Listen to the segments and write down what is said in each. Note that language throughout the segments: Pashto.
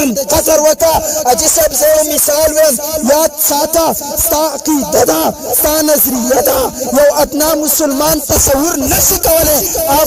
جسم قدر وکا جسم زو مثال ویم یاد ساتا ستا عقیده دا ستا نظریه دا یو ادنا مسلمان تصور نشی کوله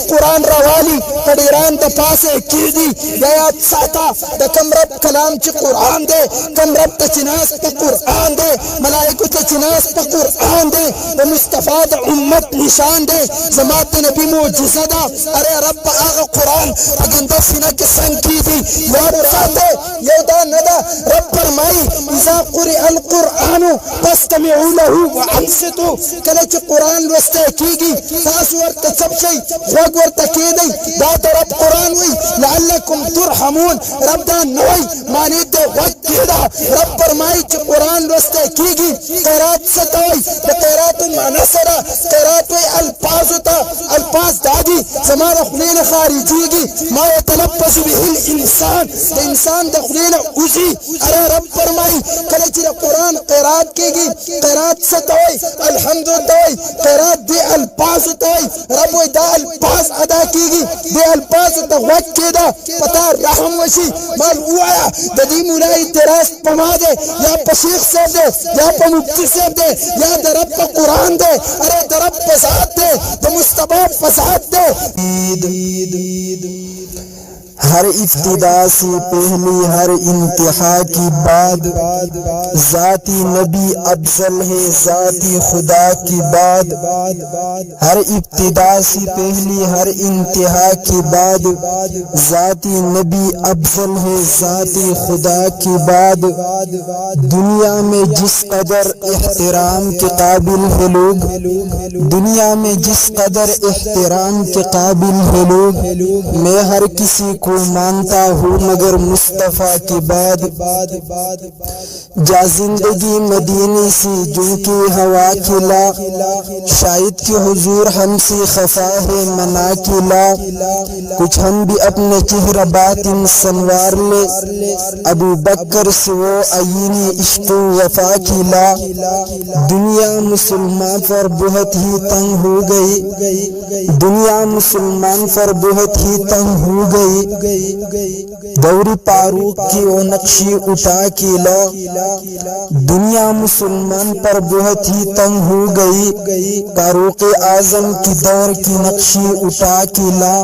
قرآن روالی پڑیران دا پاسے کی دی یاد ساتا دا کم رب کلام چی قرآن دے کم رب تا چناس پا قرآن دے ملائکو تا چناس پا قرآن دے دا مصطفیٰ دا امت نشان دے زمات نبی موجزہ دا ارے رب آغا قرآن اگندہ سینہ کے سنگ کی دی یاد ساتے یودا ندا رب فرمائی اذا قرئ القرآن فاستمعوا له وانصتوا کلچ قرآن وستے کی گی ساس ورطا چپ شئی خوگ ورطا کی دی دا رب قرآن وی لعلکم ترحمون رب دا نوی مانی دے وقت کی دا رب فرمائی چھ قرآن وستے کی گی قیرات ستائی قیرات معنی سرا قیرات وی الفاظ تا الفاظ دادی زمان خلین خارجی گی ما يتلبس به الانسان دا انسان دا خلین اوزی ارے رب فرمائی کلچ قرآن قیرات کی گی قیرات ستائی الحمد دوئی قیرات دی الفاظ تائی رب وی دا الفاظ ادا کی گی دی الفاظ دا وقت کی دا پتا رحم وشی مال اویا دا دی مولائی تراست پما دے یا پا شیخ صاحب دے یا پا مبتی صاحب دے یا دا رب پا قرآن دے ارے دا رب پا ذات دے دا مصطفیٰ پا ذات دے ہر ابتدا سے پہلی ہر انتہا کی بعد ذاتی نبی افضل ہے ذاتی خدا کی بعد ہر ابتدا سے پہلی ہر انتہا کی بعد ذاتی نبی افضل ہے ذاتی خدا کی بعد دنیا میں جس قدر احترام کے قابل ہے لوگ دنیا میں جس قدر احترام کے قابل ہے لوگ میں ہر کسی کو مانتا ہوں مگر مصطفیٰ کے بعد جا زندگی مدینے سے جو کہ ہوا کھلا شاید کہ حضور ہم سے خفا ہے منا کھلا کچھ ہم بھی اپنے چہرہ باطن سنوار لے ابو بکر سے وہ عینی عشق و وفا کھلا دنیا مسلمان پر بہت ہی تنگ ہو گئی دنیا مسلمان پر بہت ہی تنگ ہو گئی دوری فاروق کی وہ نقشی اٹھا کے لا دنیا مسلمان پر بہت ہی تنگ ہو گئی فاروق اعظم کی دور کی نقشی اٹھا کے لا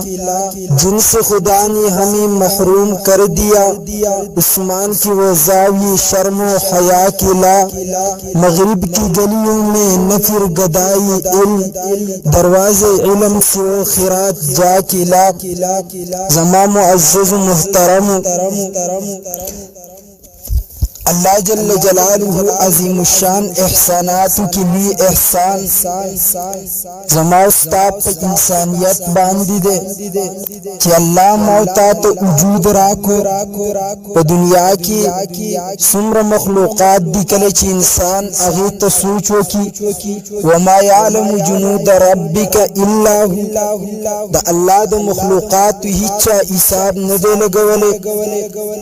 جن سے خدا نے ہمیں محروم کر دیا عثمان کی وہ زاوی شرم و حیا کے لا مغرب کی گلیوں میں نفر گدائی علم دروازے علم سے وہ خیرات جا کے لا زمان معزز محترم اللہ جل جلالہ عظیم الشان احسانات کے لیے احسان زماستاب پہ انسانیت باندھی دے کہ اللہ موتا تو وجود راکو پہ دنیا کی سمر مخلوقات دی کلچ انسان اغیت سوچو کی وما یعلم جنود ربک الا ہو دا اللہ دا مخلوقات ہیچا حساب ندے لگولے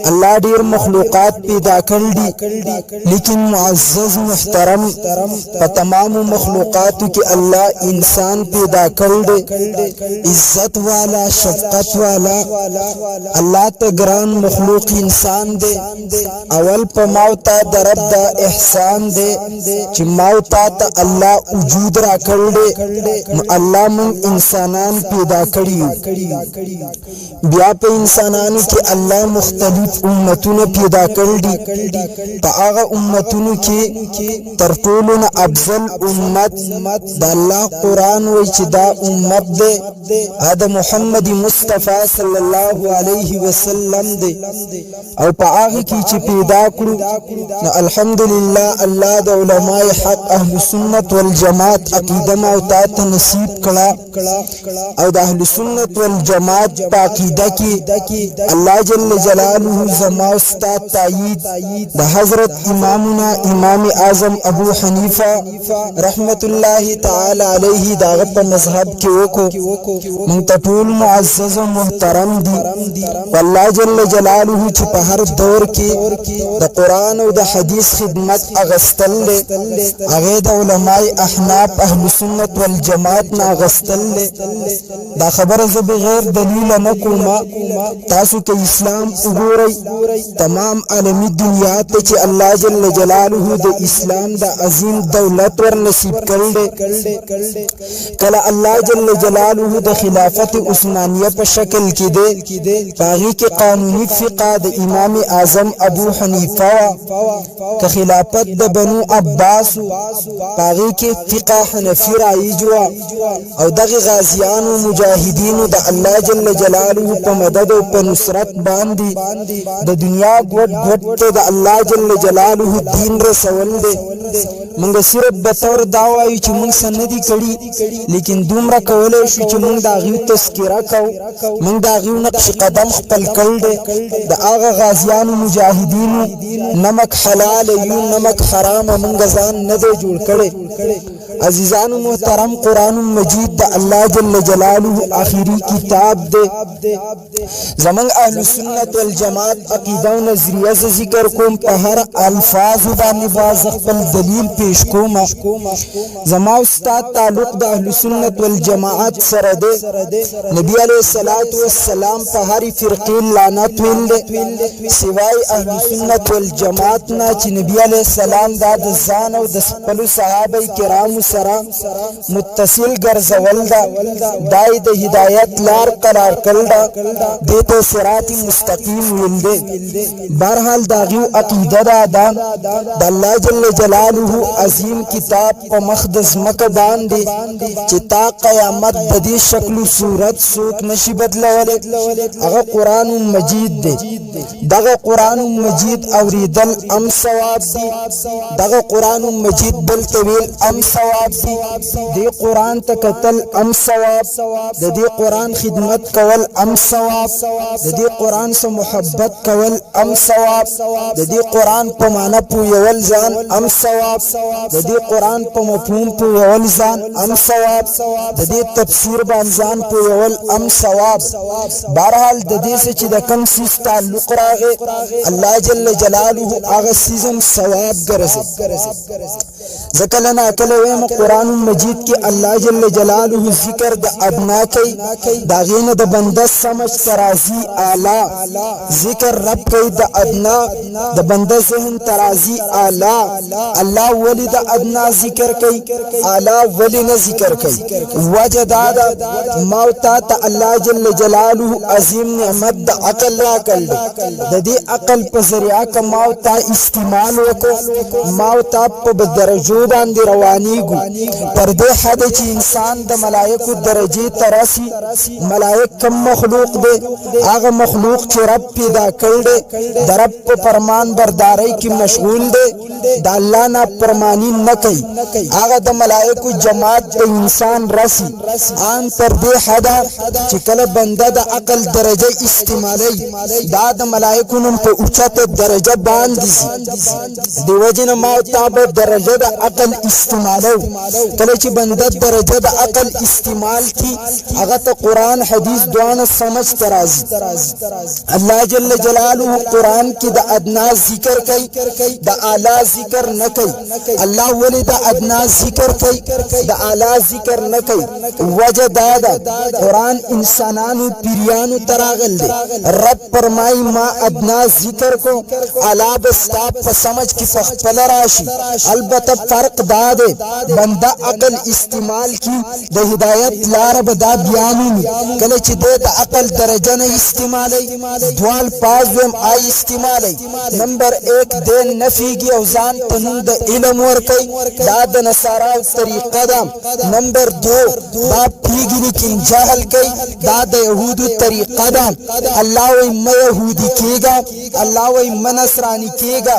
اللہ دیر مخلوقات پیدا کر لیکن معزز محترم پا تمام مخلوقات کی اللہ انسان پیدا کر دے عزت والا شفقت والا اللہ تگران مخلوق انسان دے اول پا موتا درب دا احسان دے چی موتا تا اللہ وجود را کر دے اللہ من انسانان پیدا کریو بیا پا انسانانو کی اللہ مختلف امتون پیدا کر دی پا آغا امتونو کی ترطولن افضل امت دا اللہ قرآن ویچ دا امت دے دا محمد مصطفیٰ صلی اللہ علیہ وسلم دے او پا آغا کی چی پیدا کرو الحمدللہ اللہ دا علماء حق اہل سنت والجماعت عقیدہ موتات نصیب کڑا او دا اہل سنت والجماعت پا عقیدہ کی اللہ جل جلالہ زماستات تائید د حضرت امامنا امام اعظم ابو حنیفه رحمت الله تعالی علیه داغه په مذهب کې وکړو مونږ ته ټول معزز او محترم دي والله جل جلاله چې په هر دور کې د قران او د حدیث خدمت اغستل هغه د علماء احناف اهل سنت والجماعت نه اغستل دا خبره زه بغیر دلیل نه کوم تاسو کې اسلام وګورئ تمام عالمی دنیا ته چې الله جل جلاله د اسلام د عظیم دولت ور نصیب کړل کله الله جل جلاله د خلافت عثمانیه په شکل کې دی باغی کې قانوني فقه د امام اعظم ابو حنیفه که خلافت د بنو عباس باغی کې فقه حنفی رایج او دغه غازیانو مجاهدینو د الله جل جلاله په مدد او په نصرت باندې د دنیا ګډ ته د الله جل جلاله دین رسول دي موږ صرف به تور دا وایو چې موږ سندې کړي لیکن دومره کولای شو چې موږ دا غو تذکرہ کوو موږ دا غو نقش قدم خپل کړل د هغه غازیانو مجاهدینو نمک حلال یو نمک حرام موږ ځان نه جوړ کړي عزیزانو محترم قرآن مجید د الله جل جلاله آخری کتاب دے زمان اهل سنت والجماعت عقیده و نظریه ذکر کوم په هر الفاظ باندې باز خپل دلیل پیش کوم زما استاد تعلق د اهل سنت والجماعت سره دے نبی علیہ الصلوۃ والسلام په هر فرقه لعنت ویل سوای اهل سنت والجماعت نه چې نبی علیہ السلام د ځان او د خپل صحابه کرام سره متصل ګرځول دای د هدایت لار قرار کړل دته صراط مستقیم ویل بهرحال داغو عقیده د الله جل جلاله عظیم کتاب په مقدس مکه باندې چې تا قیامت د دې شکل او صورت څوک نشي بدلول هغه قران مجید دی دغه قران مجید اوریدل ام ثواب دی دغه قران مجید بل طویل ام ثواب دی دی قران ته قتل ام ثواب د دې قران خدمت کول ام ثواب د دې قران سره محبت کول ام ثواب د دې قران په معنا پویول ځان ام ثواب د دې قران په مفهوم پویول ځان ام ثواب د دې تفسیر باندې ځان پویول ام ثواب بهرحال د دې چې د کم سیس تعلق راغی الله جل جلاله هغه سیزم ثواب ګرځي ذکر لنا کله ویم قران مجید کې الله جل جلاله ذکر د ادنا کوي داغینه د بنده سمجھ ترازی اعلی ذکر رب کوي د ادنا د بنده ذهن ترازی اعلی الله ولی د ادنا ذکر کوي اعلی ولی نه ذکر کوي وجداد موت ته الله جل جلاله عظیم نعمت د عقل را کړل د دې عقل په ذریعہ کا موت استعمال وکړو موت په درجو باندې روانيږي پر دې حد چې انسان د ملائکو درجه ترسي ملائک کم مخلوق دي هغه مخلوق چې رب پیدا کړل د رب په فرمان برداري کې مشغول دي د الله نه فرمانی نه کوي هغه د ملائکو جماعت د انسان رسي ان تر دې حد چې کله بنده د عقل درجه استعمالي دا د ملائکو نن په اوچته درجه باندې دی وجنه ما تابع درجه د عقل استعمالو کله چې بنده درجه د عقل استعمال کی هغه ته قران حدیث دوانه سمجھ ترازی الله جل جلاله قران کې د ادنا ذکر کوي د اعلی ذکر نه کوي الله ولې د ادنا ذکر کوي د اعلی ذکر نه کوي وجه دا قران انسانانو پیریانو تراغل دي رب فرمای ما ادنا ذکر کو اعلی بستا په سمجھ کې فخپل راشي البته فرق دا ده بنده عقل استعمال کی د هدایت لار به دا بیانوي کله چې د عقل درجه نه استعمالي دوال پازم آی استعمالي نمبر 1 د نفیږي او ځان ته نوم د علم ورکي دا د نصارا طریقه ده نمبر 2 دا پیګنی کې جهل کوي دا د يهودو طریقه ده الله وي مې يهودي کېږي الله وي منصرانی کېږي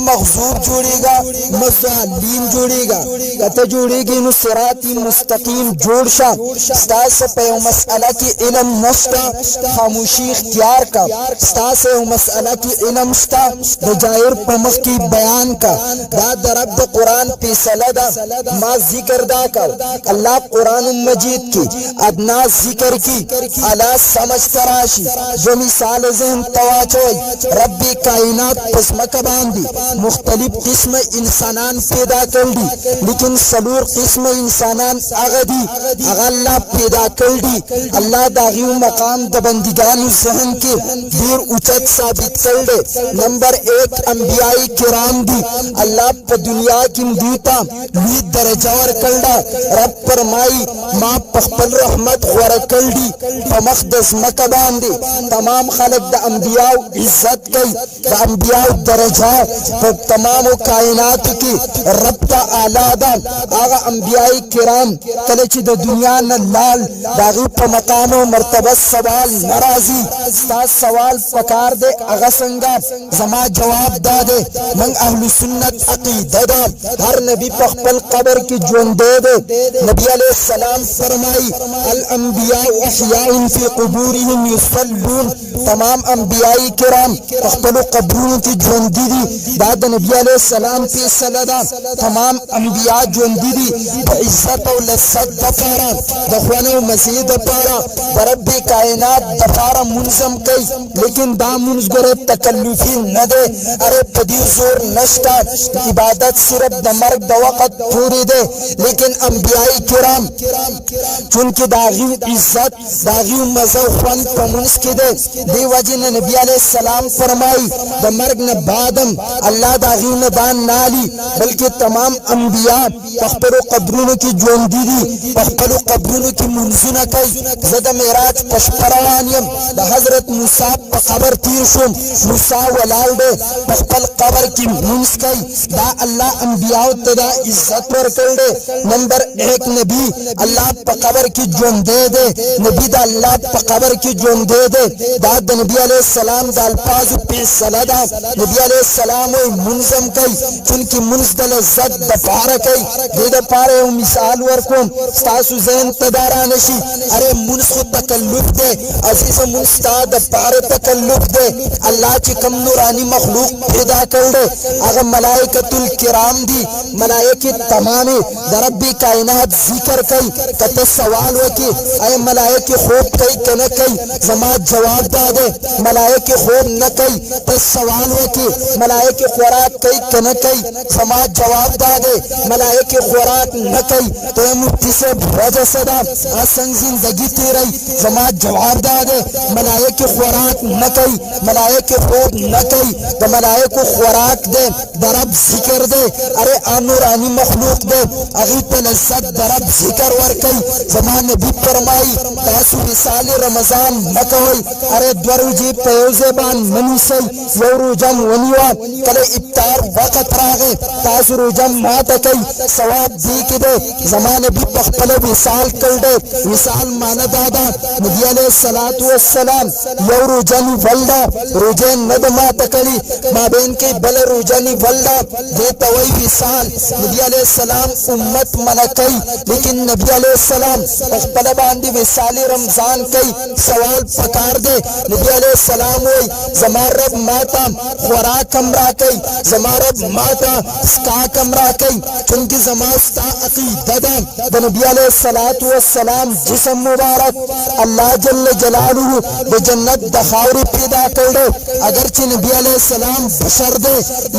مغزوب جوړيږي مصالین جوړيږي کته جوړیږي نو صراط مستقیم جوړ شه ستاسو په یو مسأله کې علم نشته خاموشي اختیار کا ستاسو یو مسأله کې علم شته د جاهر په مخ کې بیان کا دا د رب د قرآن فیصله ده ما ذکر دا کر الله قرآن مجید کی ادنا ذکر کی اعلی سمجھ تراشی جو مثال ذہن تواچوئی رب کائنات پسمک باندی مختلف قسم انسانان پیدا کردی لیکن سلور قسم انسانان اغدی اغا اللہ پیدا کردی اللہ داغیو مقام د بندگان ذہن کے دیر اچت ثابت کردے نمبر 1 انبیاء کرام دی اللہ پا دنیا کی دیتا لوی درجہ ور کلدا رب فرمائی ما پخپل رحمت غور کلدی په مقدس مکه باندې تمام خلق د انبیاء عزت کوي د انبیاء درجه په تمام کائنات کې رب ته اعلی ده هغه انبیاء کرام کله چې د دنیا نه لال داغه په مقام او مرتبه سوال ناراضي تاسو سوال پکار دے هغه څنګه زما جواب داده من اهل سنت عقیده ده ہر نبی پخپل قبر کی جون دے دے نبی علیہ السلام فرمائی الانبیاء احیاء فی قبورهم یصلون تمام انبیاء کرام پخپل قبروں کی جون دی دی داد نبی علیہ السلام پی سلدا تمام انبیاء جون دی دی عزت و لذت دفارا دخوانے و مزید دفارا برب کائنات دفارا منظم کئی لیکن دا منز گرے تکلفی نہ دے ارے پدی زور نشتا عبادت صرف د مرگ د وقت پوری دے لیکن انبیاء کرام چونکہ داغی عزت داغی مزہ خوان پمنس کی دے دی وجہ نبی علیہ السلام فرمائی د مرگ نہ بعدم اللہ داغی ندان نالی بلکہ تمام انبیاء پخپلو قبرونو کی جوندی دی پخپلو قبرونو کی منزون کئی زد معراج پشپروانیم دا حضرت موسیٰ پا قبر تیر شم موسیٰ ولال دے پخپل قبر کی منز کئی دا اللہ انبیاء تدا عزت ور کردے نمبر 1 نبی اللہ پا قبر کی جون دے دے نبی دا اللہ پا قبر کی جون دے دے دا نبی علیہ السلام دا الفاظ پیس سلدا نبی علیہ السلام منظم کئی چونکہ منز دا لذت دا پارا کئی دے دا پارے و مثال ورکوم ستاسو ذہن تدارا نشی ارے منز خود تکلف دے عزیز منز تا دا پارے تکلف دے اللہ چی کم نورانی مخلوق پیدا کردے اگر ملائکت الکرام دی ملائکی تمامی در ربی کائنات ذکر کئی کتا سوال وکی اے ملائکی خوب کئی کنا کئی زما جواب دادے ملائکی خوب نہ کئی تا سوال وکی ملائکی خوراک کئی کنا کئی زما جواب دادے ملائکی خوراک نہ کئی تو مفتی سے وجہ صدا آسنگ زندگی تیرئی زما جواب دادے ملائکی خوراک نہ کئی ملائکی خوب نہ کئی تو ملائکو خوراک دے درب ذکر دے ارے آنورانی مخلوق دے اغیط لذت درب ذکر ورکی زمان نبی فرمائی تاسو رسال رمضان مکوئی ارے دورو جی پیوزے بان منی سی یورو جم ونیوا کل ابتار وقت راغے تاسو رو جم ماتا کئی سواب دیکی دے زمان نبی پخپل وصال کل دے وصال مانا دادا نبی علیہ السلام یورو جن ولدا روجین ند ماتا کلی ما بین کی بل روجنی ولدا دیتا وی وصال نبی علیہ السلام امت منکی لیکن نبی علیہ السلام پخپل باندی وصال رمضان کئی سوال پکار دے نبی علیہ السلام وی زمان رب ماتا خوراک امرا کئی زمان رب ماتا سکاک امرا کئی چونکہ زمان ستا عقیدہ دا نبی علیہ السلام جسم مبارک اللہ جل جلالہ بجنت دخاوری پیدا کردے اگرچہ نبی علیہ السلام بشر دے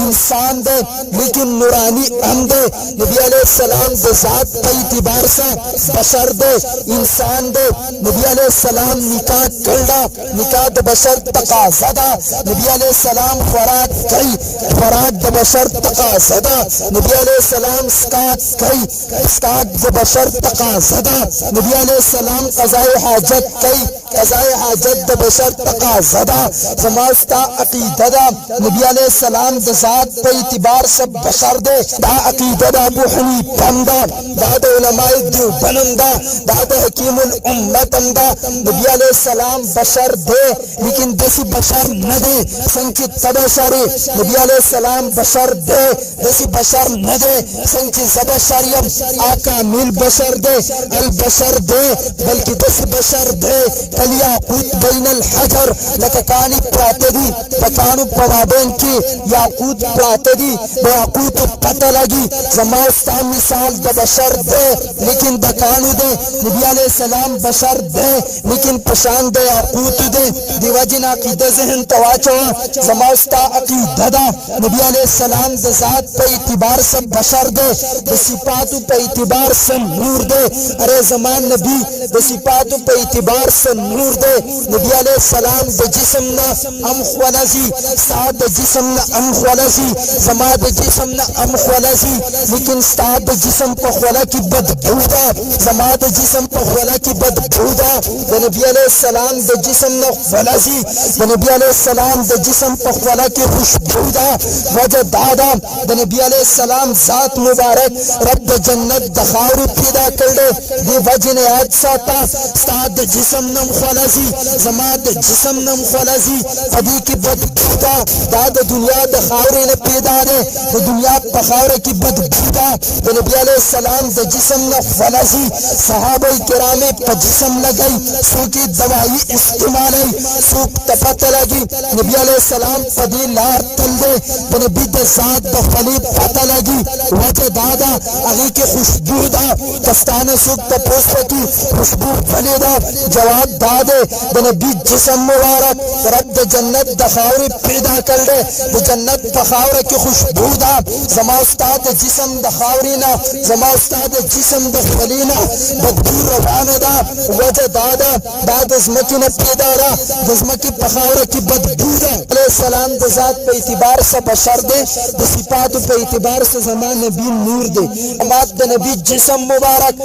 انسان دے لیکن نورانی ام دے نبی علیہ السلام دے ذات پہ اعتبار سا بشر دے انسان دے نبی علیہ السلام نکاح کردہ نکاح دا بشر تقاضا دا نبی علیہ السلام خوراک کئی خوراک دا بشر تقاضا دا نبی علیہ السلام سکاک کئی سکاک دا بشر تقاضا دا نبی علیہ السلام قضاء حاجت کئی قضاء حاجت دا بشر تقاضا دا زماستا عقیدہ دا نبی علیہ السلام دا ذات پہ اعتبار سب بشر دے دا عقیدہ دا ابو حنیفہ دا دا علماء دیوبند دا حکیم الامت دا نبی علیہ السلام بشر دے لیکن دسی بشر نہ دے سنکی تبشر نبی علیہ السلام بشر دے دسی بشر نہ دے سنکی च ज़बशर यम आका मिल बशर दे अल बशर दे बल्कि दस बशर दे कलिया कूत बैनल हजर लकानी प्रातदी पकानु पवाबेन की याकूत प्रातदी याकूत पता लगी जमास्ता मिसाल द बशर दे लेकिन दकानु दे नबी अलैहि सलाम बशर दे लेकिन पशान दे याकूत दे दिवाजिन अकीदा ज़हन तवाचो जमास्ता अकीदा दा नबी अलैहि सलाम द ज़ात पे इतिबार से बशर दे द सिफातु पे इतिबार से नूर दे अरे जमान नबी द सिफातु पे इतिबार से नूर दे नबी अलैहि सलाम द जिस्म ना अम ख्वलसी साद द जिस्म ना अम ख्वलसी जमा द जिस्म ना अम ख्वलसी लेकिन साद द जिस्म पे ख्वला की बदबूदा जमा द जिस्म पे ख्वला की बदबूदा द नबी अलैहि सलाम द जिस्म ना ख्वलसी द नबी अलैहि सलाम द जिस्म पे ख्वला की खुशबूदा वजह दादा द नबी अलैहि सलाम जात मुबारक रब जन्नत दखार पैदा कर दे दी वजह ने आज साता साद जिस्म नम ख्वलसी जमा द जिस्म नम ख्वलसी अभी की बदबूदा दाद दुनिया दखार ने पैदा दे द दुनिया पखार की बदबूदा द नबी अलैहि सलाम द जिस्म न ख्वलसी सहाबा किराम पे जिस्म लगाई सो की दवाई इस्तेमाल सूख तपत लगी नबी अलैहि सलाम पदी लार तल दे द नबी द साथ द फली पता लगी वजह दादा अली के खुशबूदा कस्तान सूख तपोस की खुशबू फलेदा जवाब दादे द नबी जिस्म मुबारक रब द जन्नत दखावर पैदा कर दे द जन्नत दखावर की खुशबूदा जमा उस्ताद जिस्म दखावरीना जमा उस्ताद जिस्म द फलीना बदबू रवानदा वजह दादा दाद अजमकी ने पैदा रहा जज्मकी पखावर की बदबूदा अलैहि सलाम द जात पे इतिबार से बशर दे द सिफात पे इतिबार से जमान नबी नूर दे अमाद द नबी जिस्म मुबारक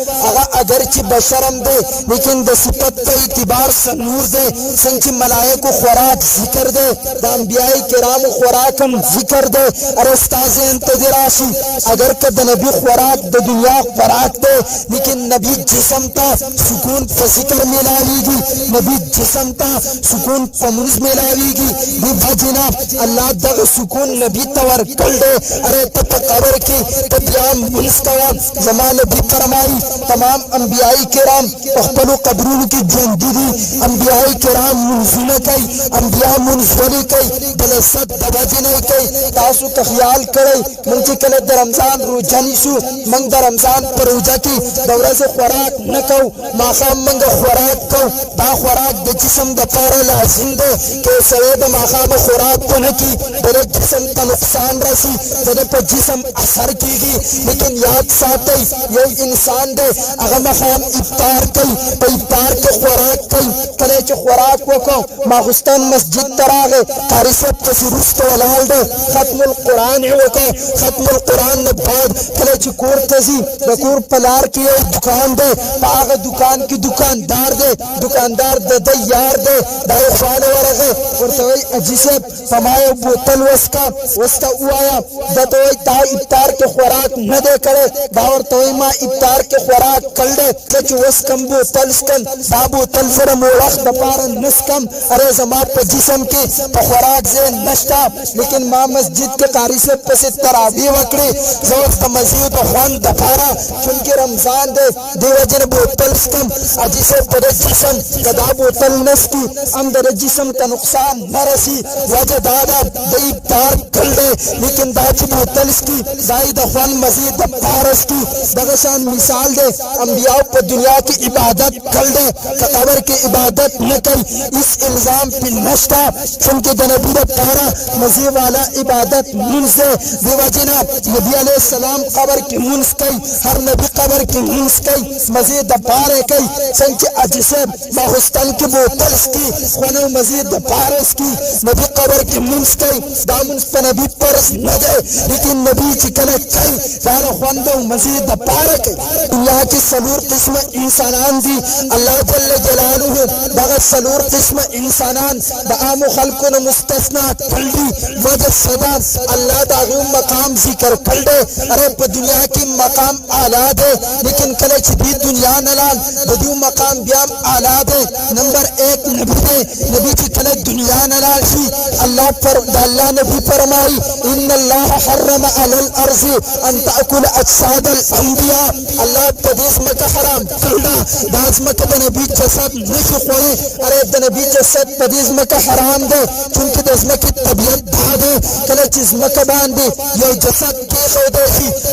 अगर ची बशरम दे लेकिन द सिफत पे इतिबार से नूर दे संची मलाइक को खुराक जिक्र दे द अंबियाई किराम खुराकम जिक्र दे अरे उस्ताद इंतजराशी अगर के द नबी खुराक द दुनिया खुराक दे लेकिन नबी जिस्म ता सुकून पे जिक्र मिलावीगी नबी जिस्म ता सुकून पे मुंज मिलावीगी दी भजना अल्लाह दग सुकून नबी तवर कर दे अरे तब कबर की तब याम मुंज कवा जमान नबी फरमाई तमाम अंबियाई किराम अख्तलो कब्रून की जंदीदी अंबियाई किराम मुंजुन कई अंबिया मुंजवली कई बले सद भजना कई तासु का ख्याल करे मंची कले द रमजान रोजानी सु मंग द रमजान पर रोजा की दौरा से खुराक न कौ माखाम मंग खुराक कौ ता खुराक द जिस्म द पारा लाजिम दे के सवेद माखाम खुराक को न की तेरे जिस्म का नुकसान रसी तेरे पर जिस्म असर कीगी लेकिन याद साथ ये इंसान दे अगर माखाम इफ्तार कई पे इफ्तार के खुराक कई कले च खुराक को को मागुस्तान मस्जिद तरागे तारिसत तसरुस्त वलाल दे खत्मुल कुरान है को खत्मुल कुरान न बाद कले च कोर तजी दकुर पलार की दुकान दे पाग दुकान की दुकानदार दे दुकानदार दे यार दे दाए खाने वरगे और तो अजीसे फमाए बोतल वस्ता उआया दतोय ता इफ्तार के खुराक न दे करे दावर तोय मा इफ्तार के खुराक कल दे कच वस्कम बोतल स्कन दा बोतल फर मोलख दपार नस्कम अरे जमा पे जिस्म के खुराक से नष्टा लेकिन मां मस्जिद के कारी से पसे तरावी वकड़े जोत मस्जिद ख्वान दपारा चुनके रमजान दे देवजन बोतल स्कम अजिसे परे जिस्म कदा बोतल नस्की अंदर जिस्म का नुकसान न रसी वजह दादा दई पार कर दे लेकिन दाची बोतल की जायद ख्वान मजीद पारस की दगशान मिसाल दे अंबियाओं पर दुनिया की इबादत कर दे कबर की इबादत न कर इस इल्जाम पे नष्टा चुनके जनबी पारा मजीद वाला इबादत मुंसे देवजना नबी अलैहि सलाम कबर की मुंस कई हर नबी कबर की मुंस कई मजीद पारे कई संच अजिसे माहुस्तन की बोतल की खनो मजीद पारस की नबी कबर की मुंस कई दामुन पर नबी परस न दे लेकिन नबी चिकन कई दार खंदो मजीद पारे कई दुनिया की सलूर किस्म इंसानान दी अल्लाह जल्ल जलालुहु दगत सलूर किस्म इंसानान दाम खल्कुन मुस्तस्ना कल्दी वजह सदा अल्लाह दागु मकाम जिक्र कर दे अरे पर दुनिया की मकाम आला दे लेकिन कले दी दुनिया नलाल बदू मकाम ब्याम आला दे नंबर 1 नबी दे नबी की कले दुनिया नलाल सी अल्लाह पर अल्लाह नबी फरमा फरमाई इन्नल्लाह हर्रम अलल अर्ज़ि अन तअकुल अजसादल अंबिया। अल्लाह पदीस मका हराम करदा दास मका द नबी जसद नशु खोए। अरे द नबी जसद पदीस मका हराम दे क्योंकि दस मकी तबीयत दादे कल चीज मका बांधे ये जसद के खोदे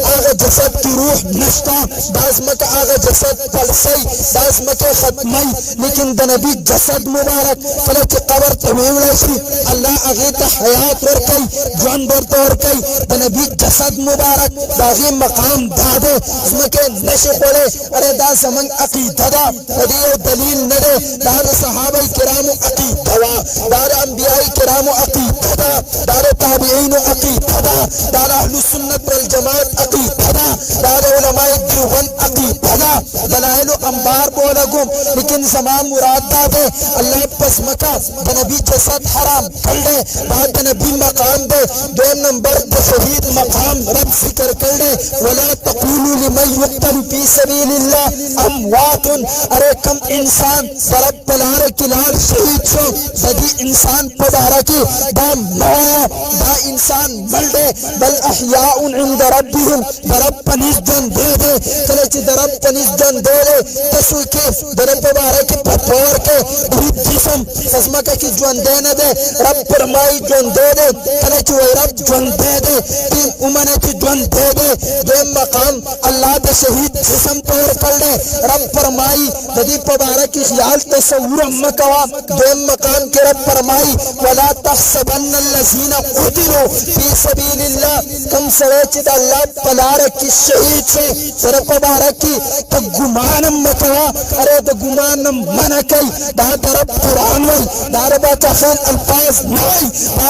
आगे जसद की रूह नष्टा दास मका आगे जसद पलसई दास मका खत्मई। लेकिन द नबी जसद मुबारक कल की कब्र तमीम लसी अल्लाह आगे ता हयात वर कई जान बर तौर कई द नबी जसद मुबारक दागी मकाम दादे इसमें के नशे खोले। अरे दा समन अकीदा दा हदियो दलील न दे दार सहाबा किराम अकीदा दार अंबिया किराम अकीदा दार ताबईन अकीदा दार अहलुस सुन्नत वल जमात अकीदा दार उलमा देवबंद अकीदा दलाइल अंबार बोलगुम। लेकिन समान मुराद दे अल्लाह पस मका द नबी जसद हराम कर दे बाद नबी मकाम दे। दो नंबर द शहीद मकाम रब जिक्र कर दे वला तक़ूलू लिमन युक़तल फी सबीलिल्लाह अमवातुन। अरे कम इंसान सरब पलार किलार शहीद छो सदी इंसान पदारा की दाम नया दा इंसान मलदे बल अहयाउन इंद रब्बिहिम दरब पनिस जन दे दे कले ची दरब पनिस जन दे दे तसु के दरब पदारा की पतोर के बहुत जिस्म सजमा का की जन दे न दे रब फरमाई जन दे दे कले ची वो रब जन दे दे तीन उमने की जन दे दे दो मकाम अल्लाह दे शहीद जिस्म तोड़ कर दे रब फरमाई नदी पबारा की ख्याल तस्वुर मकवा। दो मकाम के रब फरमाई वला तहसबन्नल्लज़ीना क़ुतिलू फी सबीलिल्लाह कम सरेचित अल्लाह पलार की शहीद से रब पबारा की तो गुमान मकवा। अरे तो गुमान मन कई दा रब कुरान वही दारबा तफल अल्फाज नहीं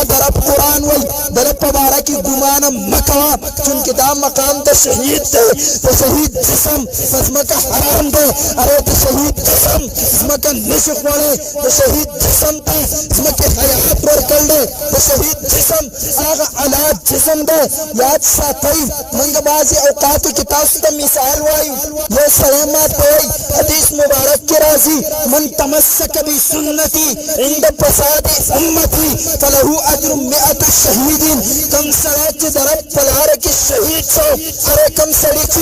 दा रब कुरान वही दरब पबारा की गुमान मकवा चुनके दा मकाम तो शहीद थे तो शहीद जिस्म फजमा का हराम दे। अरे तो शहीद जिस्म इसमें का निशक वाले तो शहीद जिस्म थे इसमें के हयात वर कर दे तो शहीद जिस्म आगा अलाद जिस्म दे याद साथई मंगबाजी औकात किताब से मिसाल वाई ये सलेमा तोई हदीस मुबारक के राजी मन तमस्सक बि सुन्नती इंद फसादी उम्मती फलहु अज्र मिअत शहीदीन। कम सड़क दरब पलार की शहीद छो। अरे कम सड़क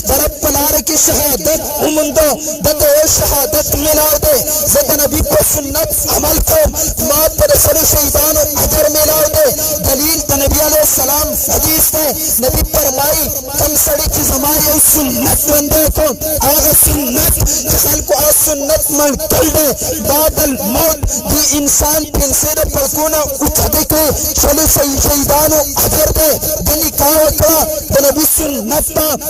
दरब पलार की शहादत उमंदो दते शहादत मिलाओ दे जद नबी को सुन्नत अमल को मौत पर सरे शहीदान अजर मिलाओ दे दलील नबी अलैहि सलाम हदीस में नबी फरमाई कम सड़क हमारे सुन्नत बंदे को आगे सुन्नत जसल को आज सुन्नत मन कर दे बादल मौत दी इंसान फिर से पलकोना उठा दे के चले शहीदान अजर दे दनी का नबी सुन्नत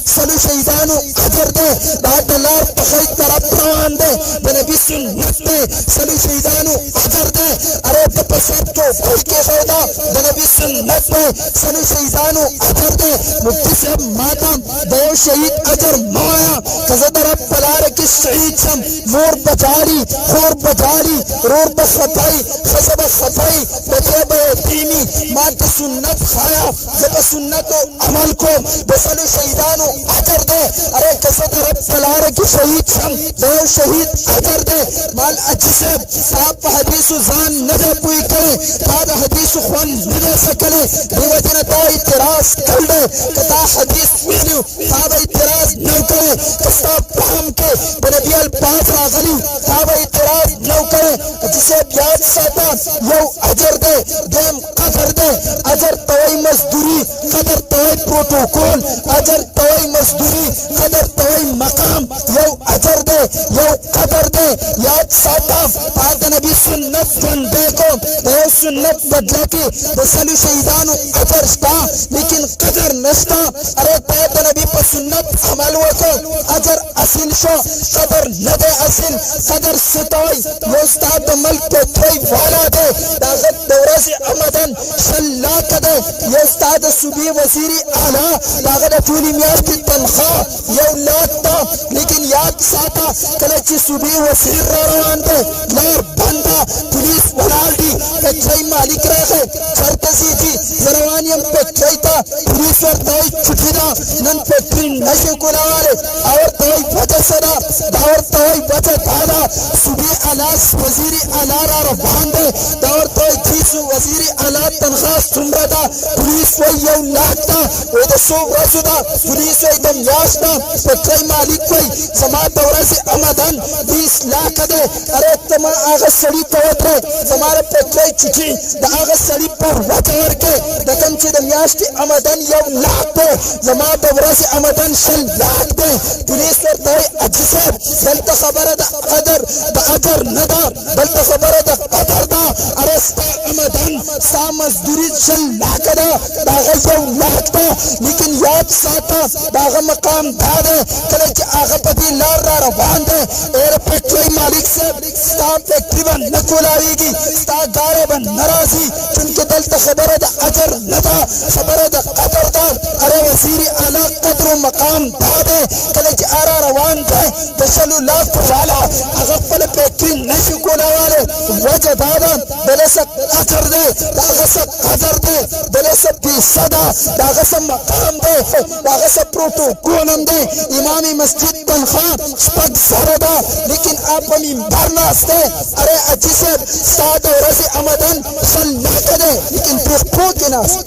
सलू शहीदान अजर दे बादलार तखई तरफ रवान दे नबी सुन्नत सलू शहीदान अजर दे। अरे तपसर को भूल के सौदा नबी सुन्नत सलू शहीदान अजर दे मुफ्ती साहब मातम दो शहीद अजर माया कजदर पलार की शहीद सम मोर बजारी खोर बजारी रोर बखताई खसब खताई बचे बेतीमी मात सुन्नत खाया जब सुन्नत अमल को बसलू शहीदान अजर दे। अरे कजदर पलार की शहीद सम दो शहीद अजर दे माल अच्छे साहब हदीस जान नजर पुई करे ताद हदीस खुन नजर सकले रिवजन ता इतराज कर दे कता हदीस वीडियो ताब इतराज न करे कस्ता पहम के नबी अल पाक रागली ताब इतराज न करे जिसे याद साता यो अजर दे देम कदर दे अजर तोई मजदूरी कदर तोई प्रोटोकॉल अजर तोई मजदूरी कदर तोई मकाम यो अजर दे यो कदर दे याद साता ताद नबी सुन्नत बंदे को दो सुन्नत बदला के बसलू शहीदान अजर स्टा लेकिन कदर नस्ता। अरे ताद नबी पर सुन्नत अमल को अजर असिल शो कदर नदे असिल कदर सतोई यो उस्ताद अमल को थोई वाला दे दागत दौरा से अमदन सल्ला कदे यो उस्ताद सुबी वजीरी आला दागत पूरी मियाज की तनख्वाह यो लाता लेकिन याद साता कलची सुबी वजीर रवान दे लार बंदा पुलिस वलाल्डी पेट्रोल मालिक रहे चरतसी थी जरवानियम पेट्रोल था पुलिस वर तोई छुटीदा नन पेट्रोल नशे को लावाले और तोई वजह صدا دور توي وجه دادا صوبي الاس وزیر اعلی را روان دے دور توي تیسو وزیر اعلی تنخواہ سمرا دا پولیس وی یو لاکتا وی دا سو ورسو دا پولیس وی دا میاشتا پترائی مالک وی زما دورسی امدن 20 لاکھ دے ارے تما آغا سڑی توترے زمارا پترائی چکی دا آغا سڑی پر وجہ ورکے دا کم چی دا میاشتی امدن یو لاکھ دے زما دورسی امدن 6 لاکھ دے پولیس ور دوی اجساب دلتا خبر دا قدر دا اجر ندا دلتا خبر دا قدر دا ارے ستا امدن ستا مزدوری 6 لاکھ دا داغا یو لاکھ دا لیکن یاد ساتا داغا مقام دا دے کلچ آغا پتی لار را روان دے ایر پیٹروی مالک سے ستا فیکٹری بن نکولاوی گی ستا گارے بن نرازی چونکہ دلتا خبر دا اجر ندا خبر دا قدر دا ارے وزیر اعلی قدر و مقام دا دے کلچ آرا روان دے دشلو لاکھ والا آغا پل فیکٹری نشو کولاوالے وجہ دادا دلسا اجر دے داغسا قدر دے دلسا بیصدا داغسا مقام دے داغسا پروٹوکولم دے امامی مسجد تنخواہ شپک زردا لیکن آپ ہمیں برناس دے ارے اجیسے ساد و رسی امدن صلاح دے لیکن پوک ناس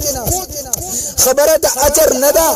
خبر دا اجر ندا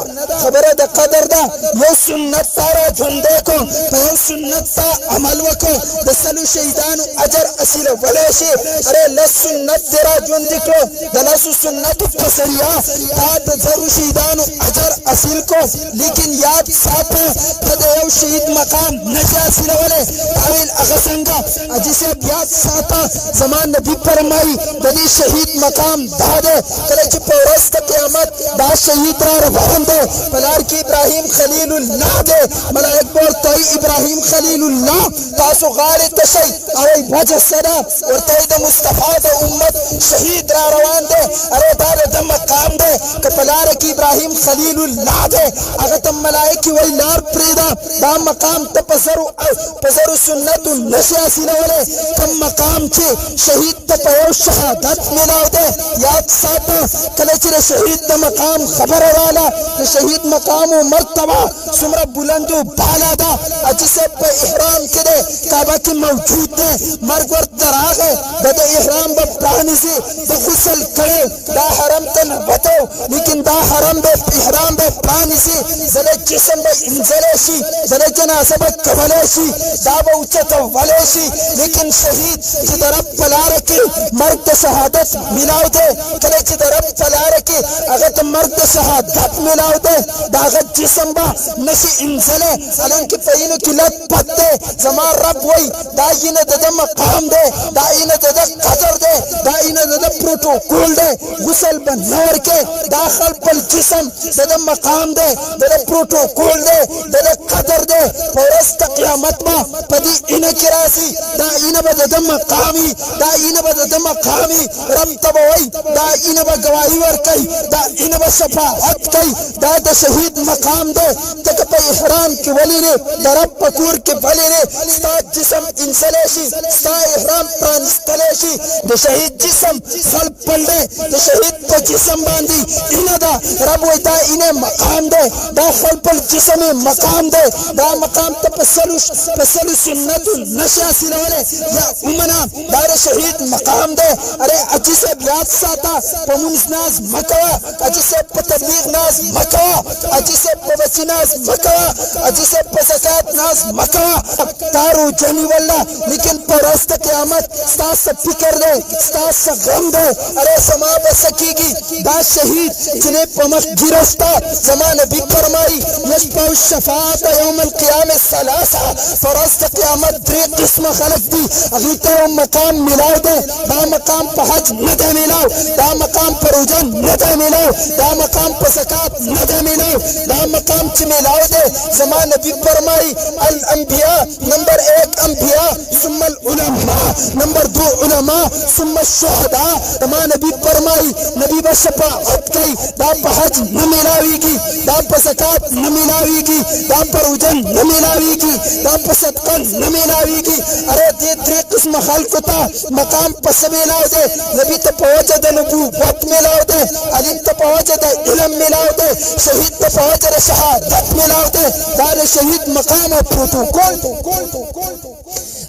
خبر دا قدر دا یو سنت تارا جھندے کو یو سنت تا عمل وکو دسلو شہیدانو اجر اصیل ولیشی ارے لس سنت دیرا جھندے کو دلسو سنت پسریا تا دزرو شہیدانو اجر اصیل کو لیکن یاد ساتا پدے یو شہید مقام نجا اصیل ولی تاویل اغسنگا اجیسے یاد ساتا زمان نبی فرمائی دلی شہید مقام دادے کلچ پورست قیامت دا شہید را روان دے پلار کی ابراہیم خلیل اللہ دے ملائک بورتائی ابراہیم خلیل اللہ تاسو غالب تشی ارے وجہ صدا ورطائی دا مصطفیٰ دا امت شہید را روان دے ارے دار دا مقام دے کہ پلار کی ابراہیم خلیل اللہ دے اگر ملائکی وی لار پریدا دا مقام تا پسرو سنت نشی حاصل ولے کم مقام چھے شہید تا پیو شہادت ملاو دے یاد ساتا کلچر شہید دا مقام خبر والا شہید مقام و مرتبہ سمرہ بلند و بالا دا اجسے پہ احرام کدے کعبہ کی موجود دے مرگ ورد دراغ ہے دا احرام با پرانی سے دا غسل کرے دا حرم تن بتو لیکن دا حرم بے احرام بے پرانی سے زلے جسم با انزلیشی زلے جناسہ با کبلیشی دا با اچھتا ولیشی لیکن شہید جدہ رب پلا رکے مرگ دا شہادت ملاو دے کلے جدہ رب پلا رکے اگر تم مرگ دا شہادت ملاو دے دا اگر جسم با نشی انزلے علن کی پہینو کی لت پتے زمان رب وی دا این دا مقام دے دا این دا قدر دے دا این دا پروٹوکول دے غسل بن نور کے داخل پل جسم دا مقام دے دا پروٹوکول دے دا قدر دے پورست قیامت ما پدی این کراسی دا این با دا مقامی دا این با دا مقامی رب تبوئی دا این با گواہی ورکی دا این با شفاعت کی دا دا شہید مقام دے تک پہ احرام کی ولی نے دا رب پکور کی ولی نے ستا جسم انسلیشی ستا احرام پرانستلیشی دا شہید جسم خل پل دے دا شہید پا جسم باندی این دا رب ویتا انہیں مقام دے دا خل پل جسم مقام دے دا مقام تا پسلو سنت نشا سلوالے یا امنا دار شہید مقام دے ارے اچھی سے بیاد ساتا پا منز ناز مکوا اچھی سے پا تبلیغ ناز مکوا اچھی سے پا بچی ناز مکوا اچھی سے پا زکاة ناز مکوا تارو جنی واللہ لیکن پا رست قیامت ستا سا فکر دے ستا سا غم دے ارے سما بسکی گی دا شہید جنہیں پمک گرستا زمان نبی فرمائی یشپاو الشفاعت یوم القیام الثلاثہ فرست قیامت دری قسم خلق دی اغیتا مقام ملاو دے دا مقام پا حج ندہ ملاو دا مقام پر روجہ ندہ ملاو دا مقام پر زکاة ندہ ملاو دا مقام چی ملاو دے زمان نبی فرمائی الانبیاء نمبر 1 انبیاء ثم العلماء نمبر 2 علماء ثم الشہداء زمان نبی فرمائی نبی با شفاعت کی دا پا حج نملاوی گی ملاویږي دا په زکات نه ملاویږي دا په روزه نه ملاویږي دا په صدقه نه ملاویږي اره دې درې قسم خلکو ته مقام پس ملاو دی نبی ته په وجه د نبوت ملاو دی علم ته په وجه د علم ملاو دی شهید ته په وجه د شهادت ملاو دی دا د شهید مقام او پروتوکول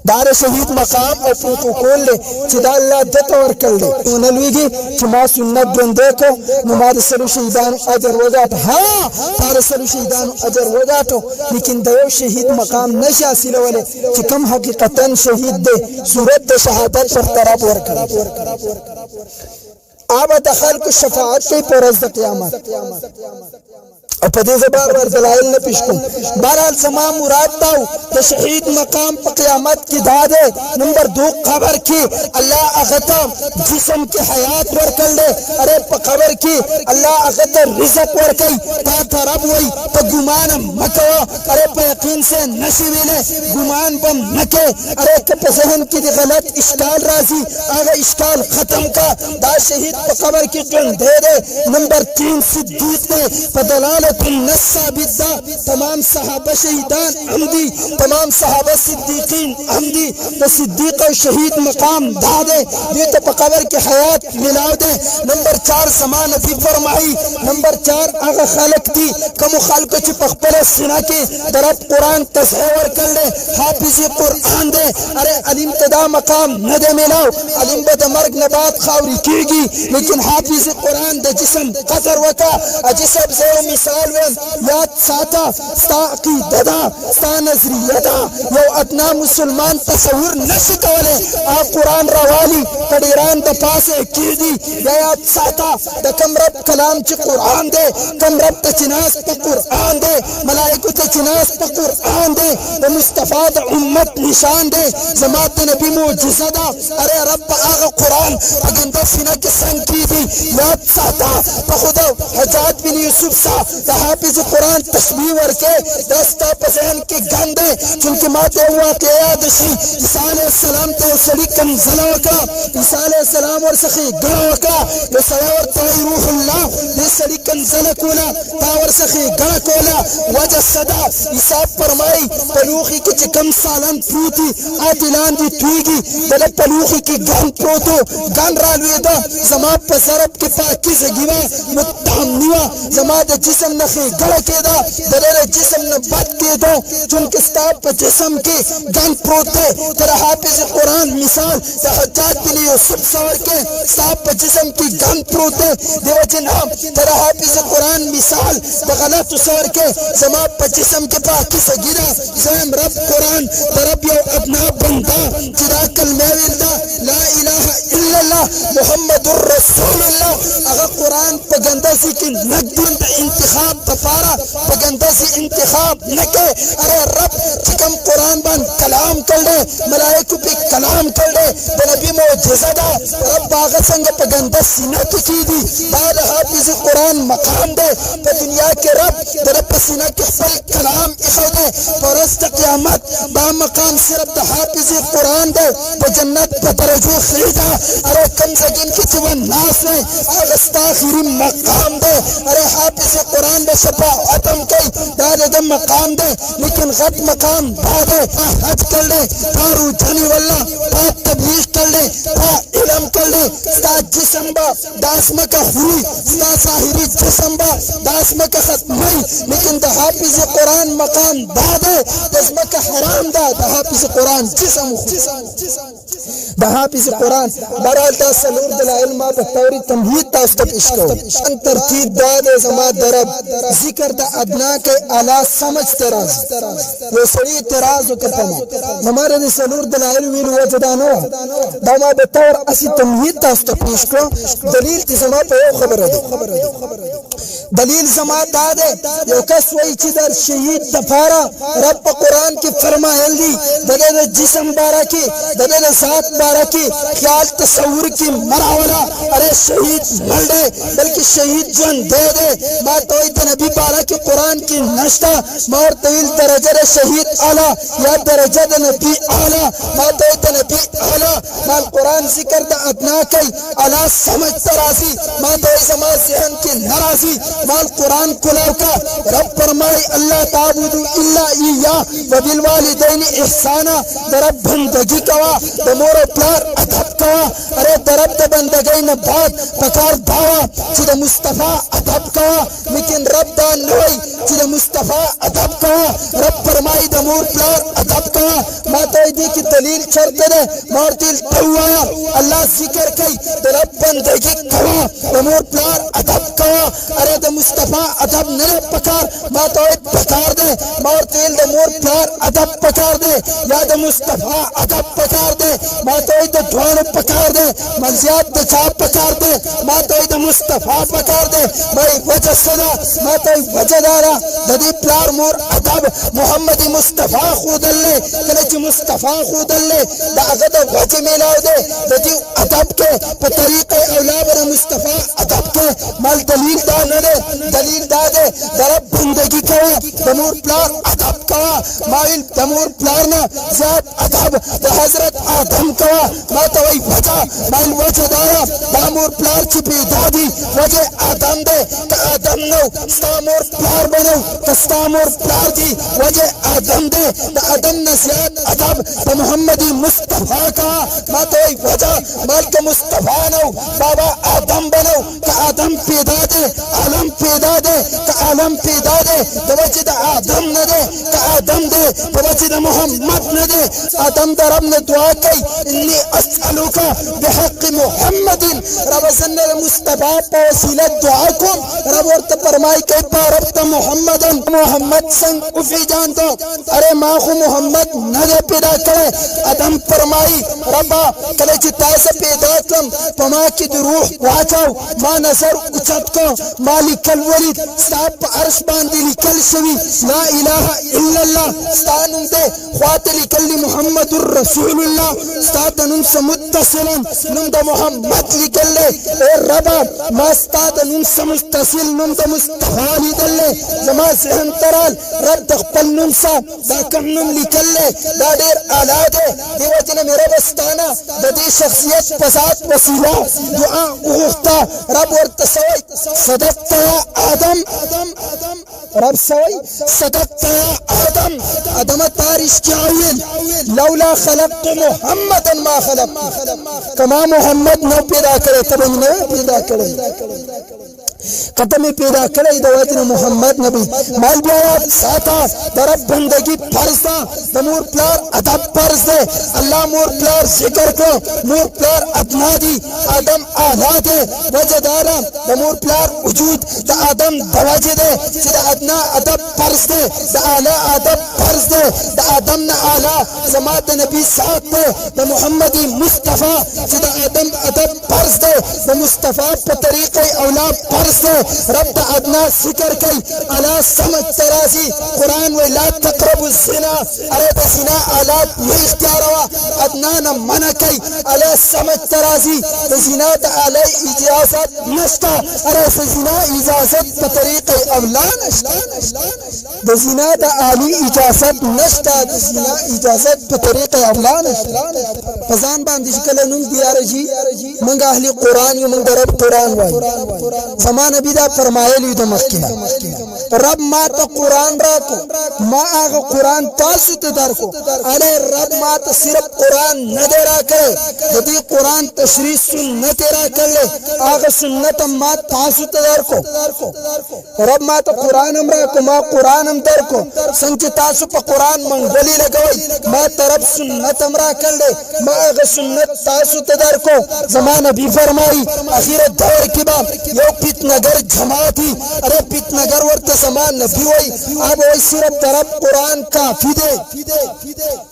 دار شهید مقام او پروتوکول له چې دا الله دته ورکړل دی نو لویږي چې ما سنت ژوندې کو نو ما د سلو شهیدانو اجر وګاټ ها دار سلو شهیدانو اجر وګاټو لیکن د یو شهید مقام نشي حاصلوله چې کوم حقیقتا شهید دی صورت د شهادت پر طرف ورکړل آب د خلق شفاعت کوي پر ورځ د قیامت او په دې زبر ور دلایل نه پیش کوم بهرحال زما مراد دا د شهید مقام په قیامت کې دا ده نمبر 2 قبر کې الله هغه جسم کې حیات ورکړل اره په قبر کې الله هغه رزق ورکړي تا طرف وای په ګمان مکو اره په یقین سے نشي ویله ګمان بم نکه اره که په ذهن کې د غلط اشکال راځي هغه اشکال ختم کا دا شهید په قبر کې ژوند دی نمبر 3 صدیق دی په دلالت النص ثابت دا تمام صحابه شهیدان هم دي تمام صحابه صدیقین هم دي د صدیق او شهید مقام دا ده دې ته په قبر کې حیات ملاو ده نمبر 4 زمان نبی فرمایي نمبر 4 هغه خلق دي کوم خلق چې په خپل سینه کې درب قران تصحیح ورکړل حافظ قران ده اره علم تدا مقام نه ده ملاو علم به د مرګ نه بعد خاوري کیږي لیکن حافظ قران د جسم قدر وکا جسم زو مثال یاد ساته ستا عقیده ده ستا نظریه ده یو ادنا مسلمان تصور نشي کولی قرآن راوالي په ډیران د پاسه کېږي یا یاد ساته د کوم رب کلام چې قرآن دی کوم رب ته چې ناست په قرآن دی ملایکو ته چې ناست په قرآن دی د مصطفی د امت نشان دی زما د نبي معجزه ده اره رب په هغه قرآن په ګنده سینه کې څنګ کېږي یاد ساته په خدا حجاج بن یوسف سا د حافظ قرآن تشبیه ورکې دا ستا په ذهن کې ګند دی چونکې ما ته واقع یاد شي عیسی علیه السلام ته یو سړي کنځله وکړه عیسی علیه السلام ورڅخه ګڼه وکړه یو سړی ورته وایي روح الله دې سړي کنځله کوله تا ورڅخه ګڼه کوله وجه څه ده عیسی فرمایي په لوښي کې چې کوم سالن پروت وي هغه لاندې تویږي د ده په لوښي کې ګند پروت و ګند رالوېده زما په ضرب کې پاکیزګي وه متهمني وه زما د جسم نه ښېګړه کېده د ده د جسم نه بد کېدو چونکې ستا په جسم کې ګند پروت دی ته د حافظ قرآن مثال د حجاج بن یوسف څه ورکې ستا په جسم کې ګند پروت دی دې وجې نه ته د حافظ قرآن مثال د غلطو څه ورکې زما په جسم کې پاکیزګي ده زه یم رب قرآن د رب یو ادنا بنده چې دا کلمه ویل ده لا اله الا الله محمد رسول الله هغه قرآن په ګنده ځای کې نږدې د انتخاب دپاره په ګنده ځای انتخاب نه کوي اره رب چې کوم قرآن باندې کلام کړی ملایکو پې کلام کړی د نبي معجزه ده رب هغه څنګه په ګنده سینه کې کېږي دا د حافظ قرآن مقام دی په دنیا کې رب د رب په سینه کې خپل کلام ایښودی په ورځ د قیامت دا مقام صرف د حافظ قرآن دی په جنت په درجو خېږه اره کوم ځګین کې چې به ناست وی هغه ستا آخري مقام دی اره حافظ قرآن به شفاعت هم کوي دا د ده مقام دی لیکن غټ مقام دا دی حج کړی تا روژه نیوله تا تبلیغ کړی تا علم کړی ستا جسم به دا ځمکه خوري ستا ظاهري جسم به دا ځمکه ختموي لیکن د حافظ قرآن مقام دا دی د ځمکه حرام ده د حافظ قرآن جسم خوري د حافظ قرآن برحال تا څلور دلایل ما په طور تمهید تاسو ته پیش کوم ترتیب دا دی زما د رب ذکر د ادنا کې اعلی سمجھ تراز یو سړي اعتراض وکړ په ما زما د څلور دلایل ویلو وجه دا نه وه دا ما په طور اسی تمهید تاسو ته پیش کړو دلیل چې زما په یو خبره دی دلیل زما دا دی یو کس وایي چې د شهید دپاره رب په قرآن کې فرمایل دي د ده د جسم باره کې د ده د ذات باره کې خیال تصور کې مراوله اره شهید مړ دی بلکې شهید ژوندی دی ما ته وایي د نبي باره کې قرآن کې نشته ما ورته ویل درجه د شهید اعلی یا درجه د نبي اعلی ما ته وایي د نبي اعلی ما قرآن ذکر د ادنا کوي اعلی سمجھ ته راځي ما ته وایي زما ذهن کې نه راځي مال قرآن کلاو کا رب فرمائی اللہ تعبدو الا ایہ وبالوالدین احسانا درب بندگی کوا دمور و پلار ادب کوا ارے درب دا بندگی نباد پکار داوا چی دا مصطفیٰ ادب کوا لیکن رب دا نوئی چی دا مصطفیٰ ادب کوا رب فرمائی دمور پلار ادب کوا ما توی دی کی دلیل چرتے دے مارتیل توایا اللہ ذکر کئی درب بندگی کوا دمور پلار ادب کوا ارے دا مصطفیٰ ادب نرے پکار ما توی پکار دے مارتیل دمور پلار ادب پکار دے یا دا مصطفیٰ ادب پکار دے ما توی دا دوانو پکار دے منزیات دا چاپ پکار دے ما توی دا مصطفیٰ پکار دے بھائی وجہ صدا ما توی وجہ دارا دا دی پلار مور ادب محمد مصطفیٰ خود اللہ کلچ مصطفیٰ خود اللہ دا اغد وجہ ملاو دے دا دی ادب کے پا طریق اولابر مصطفیٰ ادب کے مال دلیل دا ندے دلیل دا دے درب بندگی کوا دمور پلار ادب کوا مائل دمور پلارنا زیاد ادب دا حضرت آدم کوا ما توی وجہ مائل وجہ دارا دامور پلار چی پیدا دی وجہ آدم دے کہ آدم نو ستامور پلار بنو کہ ستامور پلار دی وجہ آدم دے دا آدم نزیاد ادب دا محمدی مصطفیٰ کا ما توی وجہ مال کا مصطفیٰ نو بابا آدم بنو کہ آدم پیدا دے عالم پیدا دے کہ عالم پیدا دے دا وجہ دا آدم ندے کہ آدم دے دا وجہ دا محمد ندے آدم دا رب نے دعا کی انی اسألوکا بحق محمد رب زن مصطفیٰ پا وسیلت دعا کن رب ورطا فرمائی کئی پا ربطا محمد سنگ افی جان دو ارے ماخو محمد ندے پیدا کرے آدم فرمائی ربا کلے چی تاسا پیدا کم پما کی دی روح واچاو ما نظر اچت کو مالک الولید ستاب پا عرش باندی لکل شوی لا الہ الا اللہ ستانم دے خوات لکلی محمد الرسول اللہ ستاتنم سمتصلا نم دا محمد لکل لے اے ربا ما ستاتنم سمتصل نم دا مصطفیٰ لکل لے زما ذہن ترال رب دخپل نم سا دا کم نم لکل لے دا دیر آلا دے دی وجن میرا بستانا دا دی شخصیت پسات وسیلہ دعا اغتا رب ورتسوئی صدقتا یا آدم رب سوئی صدقتا یا آدم آدم تارش کی آویل لولا خلقت محمدا ما خلق کما محمد نو پیدا کرے تب انہیں پیدا کرے قدم پیدا کرے دواتنا محمد نبی مال بیارات ساتا درب بندگی فرض دا دمور پلار ادب فرض دے اللہ مور پلار ذکر کو مور پلار ادنا دی آدم آلا دے وجہ دارا دمور پلار وجود دا آدم دواجہ دے چی دا ادنا ادب فرض دے دا آلا ادب فرض دے دا آدم نا آلا زمات نبی ساتھ دے دا محمدی مصطفیٰ چی دا آدم ادب فرض دے دا مصطفیٰ پا طریق اولاد فرض دے رب دا ادنا ذکر کئی علا سمجھ ترازی قرآن وی لا تقرب الزنا ارے دا زنا آلات یہ اختیار ہوا ادنا نا منع کئی علا سمجھ ترازی دا زنا دا علی اجازت نشتا ارے دا زنا اجازت پا طریق اولا نشتا دا زنا دا علی اجازت نشتا دا زنا اجازت پا طریق اولا نشتا فزان باندش کلنون دیار جی منگا اہلی قرآن یو منگ رب قرآن وائی زمان نبی دا فرمایلی دا مخینا رب ما تا قرآن راکو ما آغا قرآن تاسو تا در کو علی رب ما تا صرف قرآن ندے را کرے جدی قرآن تشریح سنت را کرے آغا سنت ما تاسو تا در کو رب ما تا قرآن ام راکو ما قرآن ام در کو سنچ تاسو پا قرآن منگولی لگوئی ما طرف سنت ام را کرے ما آغا سنت تاسو تا در کو زمان نبی فرمائی اخیر دور کی با یو پیت نگر جماعتی ارے پیت نگر ورطا زمان نبی ہوئی اب ہوئی صرف طرف قرآن کافی دے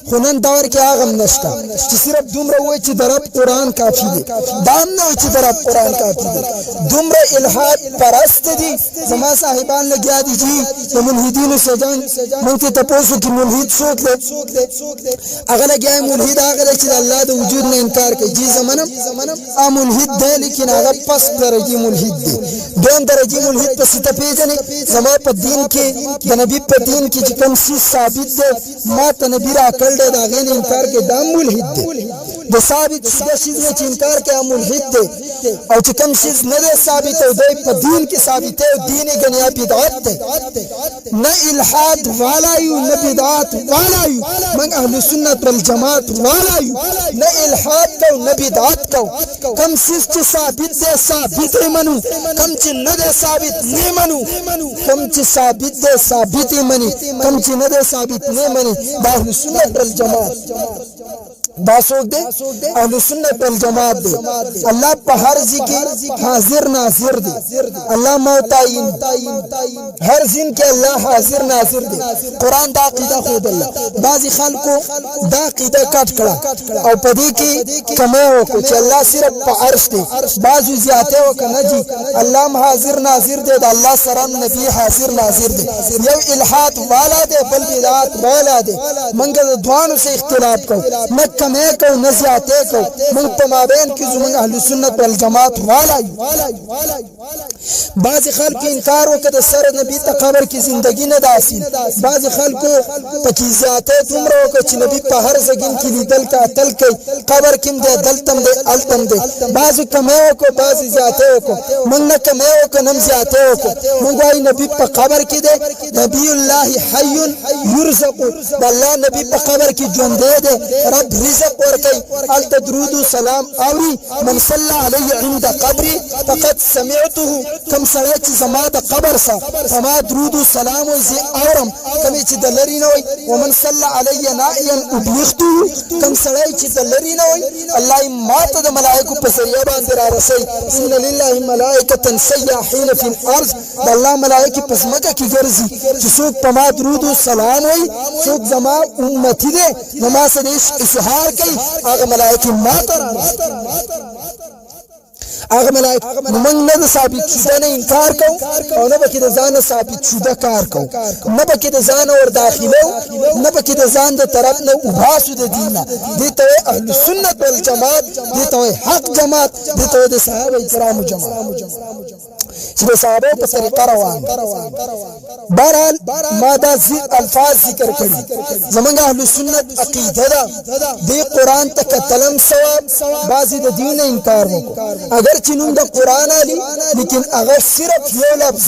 خونن دور کی آغم نشتا چی صرف دومرا ہوئی چی طرف قرآن کافی دے دام نہ ہوئی چی طرف قرآن کافی دے دومرا الہاد پرست دی زمان صاحبان لگیا دی جی ملحدین سے جان منتی تپوسو کی ملحد سوک لے اگر لگیا ہے ملحد آگر چی اللہ دا وجود نے انکار کی جی زمانم ملحد دے لیکن آگر پس درجی ملحد دے دون درجی ملحد پس تپیجنے زمان پا دین کے نبی پا دین کی چکم سیز ثابت دے ما تا نبی را کل دے دا غین انکار کے دا ملحد دے دا ثابت شدہ چیز میں چی انکار کے ملحد دے اور چکم سیز ندے ثابت ہے دے پا دین کی ثابت ہے دین گنیا بدعت دے نہ الحاد والا یو نہ بدعت والا یو من اہل سنت والجماعت والا یو نہ الحاد کو نہ بدعت کو کم سیس چ ثابت دے ثابت منو کم چ نہ دے ثابت نہیں منو کم چ ثابت دے ثابت منی کم چ نہ دے ثابت نہیں منی اہل سنت والجماعت باسوک دے اہل سنت والجماعت دے اللہ پہ ہر ذکر حاضر ناظر دے اللہ موتائین ہر زن کے اللہ حاضر ناظر دے قرآن دا عقیدہ خود اللہ بعضی خلقو دا عقیدہ کٹ کڑا او پدی کی کمے ہو کچھ اللہ صرف پہ عرش دے بعضی زیادے ہو کہ نجی اللہ حاضر ناظر دے دا اللہ سرم نبی حاضر ناظر دے یو الحاد والا دے بل بدعات والا دے منگل دوانو سے اختلاف کو نہ کمے کو نہ زیادے کو من تمابین کی زمان اہل سنت والجماعت والا بعض خلق انکار وکد سر نبی تا قبر کی زندگی نہ داسی بعض خلق پکی زیادے تمرا وکد چھ نبی پا ہر زگین کی لیدل کا تل کی قبر کم دے دلتم دے التم دے بعض کمے وکو بعض زیادے وکو من نہ کمے وکو نم زیادے وکو من گوائی نبی پا قبر کی دے نبی اللہ حی یرزق اللہ نبی پا قبر کی جون دے دے رب رزق ورکی الت درود و سلام آوری من صلی علی عند قبری فقد سمعته کم سڑے چی زما دا قبر سا فما درود و سلام وزی آورم کمی چی دلری نوی ومن صلی علی نائین ابلیختو کم سڑے چی دلری نوی اللہ مات دا ملائکو پسریہ باندرا رسی ان للہ ملائکتا سیاحین فی الارض دا اللہ ملائکی پسمکہ کی گرزی چی سوک پما درود و سلام وی سوک زما امتی دے نماز دیش اسحار کئی آغا ملائکی ماتر آغا ملائک من ند ثابت شدہ نے انکار کو اور نہ بکی دزان ثابت شدہ کار کو نہ بکی دزان اور داخلو نہ بکی دزان دے طرف نہ اباسو دے دینا دیتا ہے اہل سنت والجماعت دیتا ہے حق جماعت دیتا ہے صحابہ کرام جماعت چلے صحابہ پر طریقہ روان بہرحال مادہ الفاظ ذکر کری زمانگا اہل سنت عقیدہ دا دی قرآن تک تلم ثواب بعضی دا دیون انکار مکو اگر چنون دا قرآن آلی لیکن اگر صرف یہ لفظ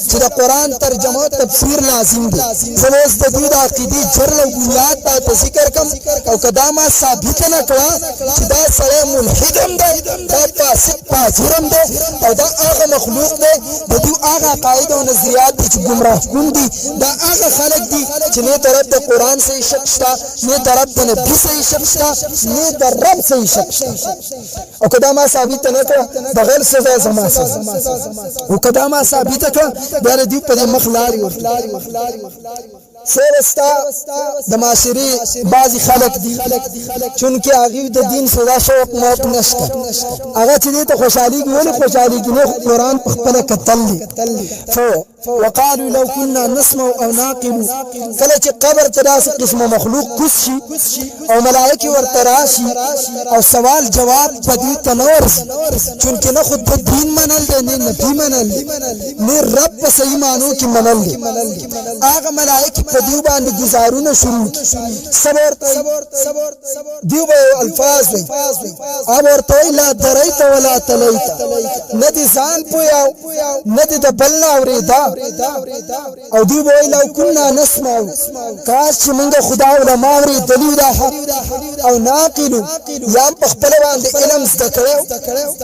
چی دا قرآن ترجمہ تفسیر لازم دے زموز دا دید عقیدی جرل و بنیاد تا ذکر کم او قدامہ ثابت نکوا چی دا سرے ملحدم دے دا پاسق پاجرم دے او دا آغا مخلوق دے دا دیو آغا قائد و نظریات دی چی گمراہ کن دی دا آغا خلق دی چی نی طرف دا قرآن سے شکشتا نی طرف دا نبی سے شکشتا نی دا رب سے شکشتا او قدامہ ثابت نکوا بغیر سزا زمان سزا او قدامہ ثابت نکوا بیان دیو پدی مخلاری سیرستا دماشری بعضی خلق دی چونکہ آغیو دا دین سزا شوق موت نشتا آغا چی دیتا خوشحالی کی ولی خوشحالی کی نہیں قرآن پخپل کتل لی وقالوا لو كنا نسمع او ناقل کله چې قبر تراس قسم مخلوق کشي او ملائکه ورتراشي او سوال جواب بدی تنور چونکه نه خود دین منل دي نه نبی منل نه رب په صحیح معنی کې منل دي هغه ملائکه په دیو باندې گزارونه شروع صبر دیو به الفاظ وي او ورته لا دریت ولا تلیت ندی ځان پویا ندی د بلنا اوریدا او دی وای لو كنا نسمع کاش منګه خدا علماء اوری دلیل دا حق او ناقل یا پخپل باندې علم زدکړو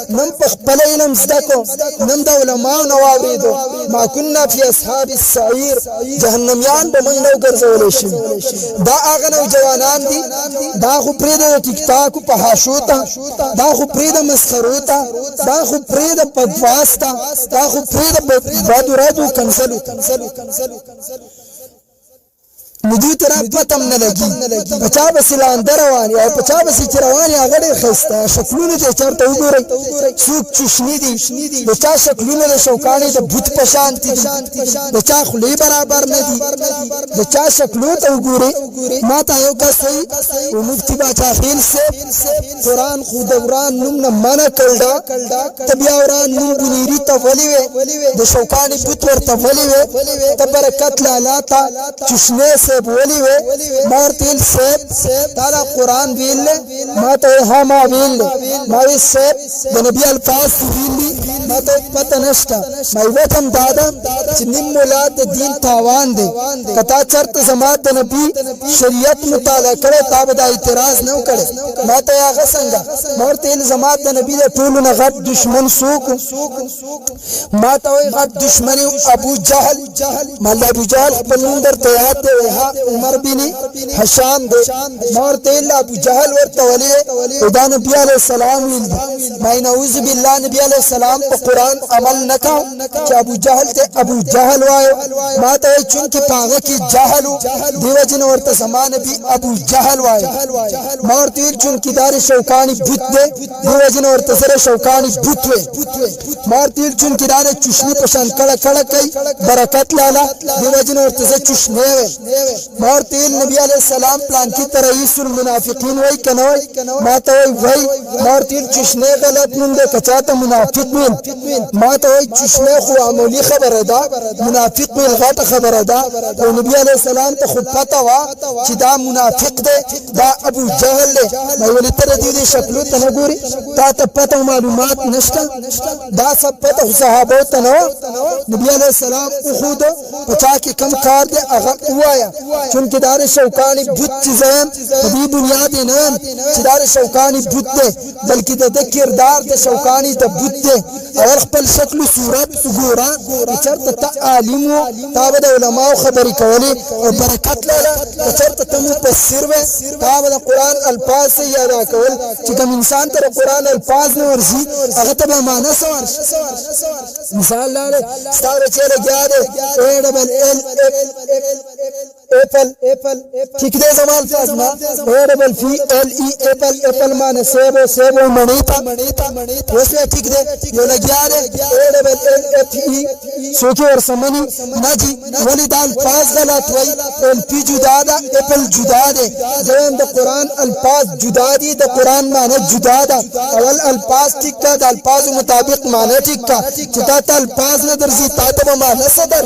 نن پخپل علم زدکو نن د علماء نو اوریدو ما كنا فی اصحاب السعیر جهنميان به موږ نو ګرځول شي دا هغه نو جوانان دي دا خو پرې د ټیک ټاک په حاشوتا دا خو پرې د مسخروتا دا خو پرې د پدواستا دا خو پرې د بادورادو کنسلو ندی ترا پتم نه لګي بچا بسلان دروانی او بچا بس چروانی هغه خسته شکلونه چې چرته وګورئ څوک چشنی دي بچا شکلونه د شوکانی د بوت پشانتی دي بچا خلی برابر نه دي بچا شکلونه ته وګورئ ما ته یو کس او مفتی باچا خیل سے قرآن خود دوران نوم نه منع کړه تبیا وران نوم ګنيري ته ولي د شوکانی بوت ورته ولي ته برکت لاله تا چشنه بولی وے مارتیل سیب تالا قرآن بیل لے ما تو ہاں ما بیل لے ماوی سیب نبی الفاظ بیل لی ما ته پته نشته مې وتم دادا چې نیم مولا د دین تاوان دی کتا چرته زما د نبی شریعت مطالعه کړه تا به د اعتراض نه وکړي ما ته هغه څنګه مورته زما د نبی د ټولو نه غټ دشمن څوک ما ته وایي غټ دشمن ابو جهل مله ابو جهل خپل نوم درته یاد دی عمر بن هشام دی مورته ابو جهل ورته ولي دا نبی علیہ السلام ویل ما نعوذ بالله نبی علیہ السلام په قران عمل نکاو چې ابو جهل ته ابو جهل وایو ما ته چون کې پاغه کې جهل دیو جن ورته سما نبی ابو جهل وایو مورته چون کې دار شوکانی بوت دی دیو جن ورته سره شوکانی بوت وي مورته چون کې دار چشنی پشان کړه کړه کوي برکت لالا دیو جن ورته چشنی وي مورته نبی علیہ السلام پلان کې رئیس المنافقین وای کنه ما ته وای مورته چشنی غلط نوم ده کچاته منافق وین ما ته وای چشنی خو عملی خبره ده منافق وین غټه خبره ده او نبی علیہ السلام ته خو پته وا چې دا منافق ده دا ابو جهل ده مې ولې تر دې شکل ته نه ګوري تا ته پته معلومات نشته دا سب پته صحابه ته نو نبی علیہ السلام خود پچا کې کم کار ده هغه وایا چونکه دار شوکانی بوت زم په دې بنیاد نه چې دار شوکانی بوت ده بلکې د کردار د شوکانی ته بوت ده او خپل شکل صورت ګورا چرته ته عالم او تابع د علماء خبرې کولې او برکت لاله چرته ته مفسر و تابع د قران الفاظ یاد کول چې کوم انسان ته قران الفاظ نه ورسي هغه ته معنی سوار مثال لاله ستاره چې لګیا ده ډبل اپل ٹھیک دے زمان فازنا ڈبل فی ایل ای اپل معنی سیب و منیتا ویسے ٹھیک دے یہ لگیا دے ڈبل ایل ایف ای سوچو اور سمنی نا جی ولی دا الفاظ غلط وی ایل پی جدا دا اپل جدا دے جوان دا قرآن الفاظ جدا دی دا قرآن معنی جدا دا اول الفاظ ٹھیک کا دا الفاظ مطابق معنی ٹھیک کا چتا تا الفاظ ندر زی تاتا معنی صدر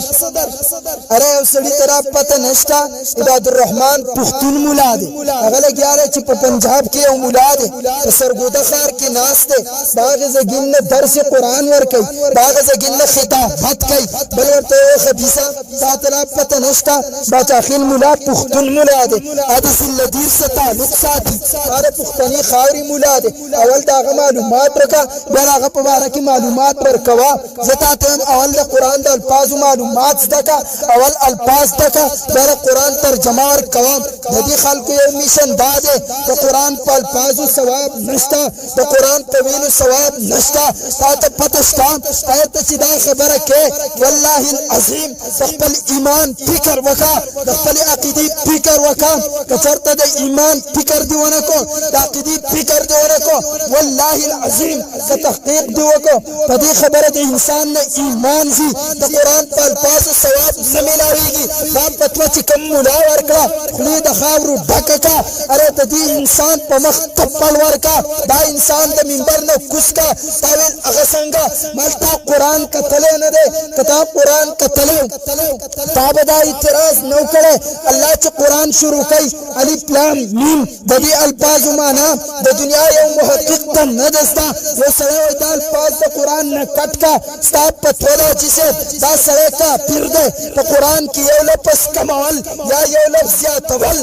ارے او سڑی طرح پتہ نشتا عباد الرحمن پختون مولا دی هغه لګیاره چې په پنجاب کې یو مولا دی په سرګوده ښار کې ناس دی باغ زګین درس قرآن ور کوي باغ زګین خطابت کوي بل ورته خبيثه ساتلا پته نشتا باچاخیل مولا پختون مولا دی حدیث الذیر سے تعلق ساتي هر پختنی خاوري مولا دی اول دا معلومات ورکا بل هغه په اړه کې معلومات ورکوا زتا ته اول د قرآن د الفاظ معلومات زده اول الفاظ دکا بل قرآن ترجمه ور کوم د دې خلکو یو میشن دا دی د قرآن په الفاظو ثواب نشته د قرآن په ویلو ثواب نشته تاسو پته شته ته چې دا خبره کې والله العظیم خپل ایمان فکر وکا د خپل عقیده فکر وکا کثرت د ایمان فکر دیونه کو د عقیده فکر دیونه کو والله العظیم تحقیق دیوکو په دې خبره د انسان نه ایمان زی د قرآن په الفاظو ثواب زميلاويږي دا پتو چې کوم مولا ورکا خلی د خاورو ډککا اره د دې انسان په مخ تپل ورکا دا انسان د منبر نه کوسکا تاویل هغه څنګه مالتا قرآن کتل نه ده کتاب قرآن کتل تابه دا اعتراض نو کړي الله چې قرآن شروع کوي الف لام میم د دې الفاظ معنا د دنیا یو محقق ته نه دستا و سره د الفاظ د قرآن نه کټکا ستاب پتو دا چې دا سره کا پیر ده په قرآن کې یو لپس کمال یا یو لفظ یا تول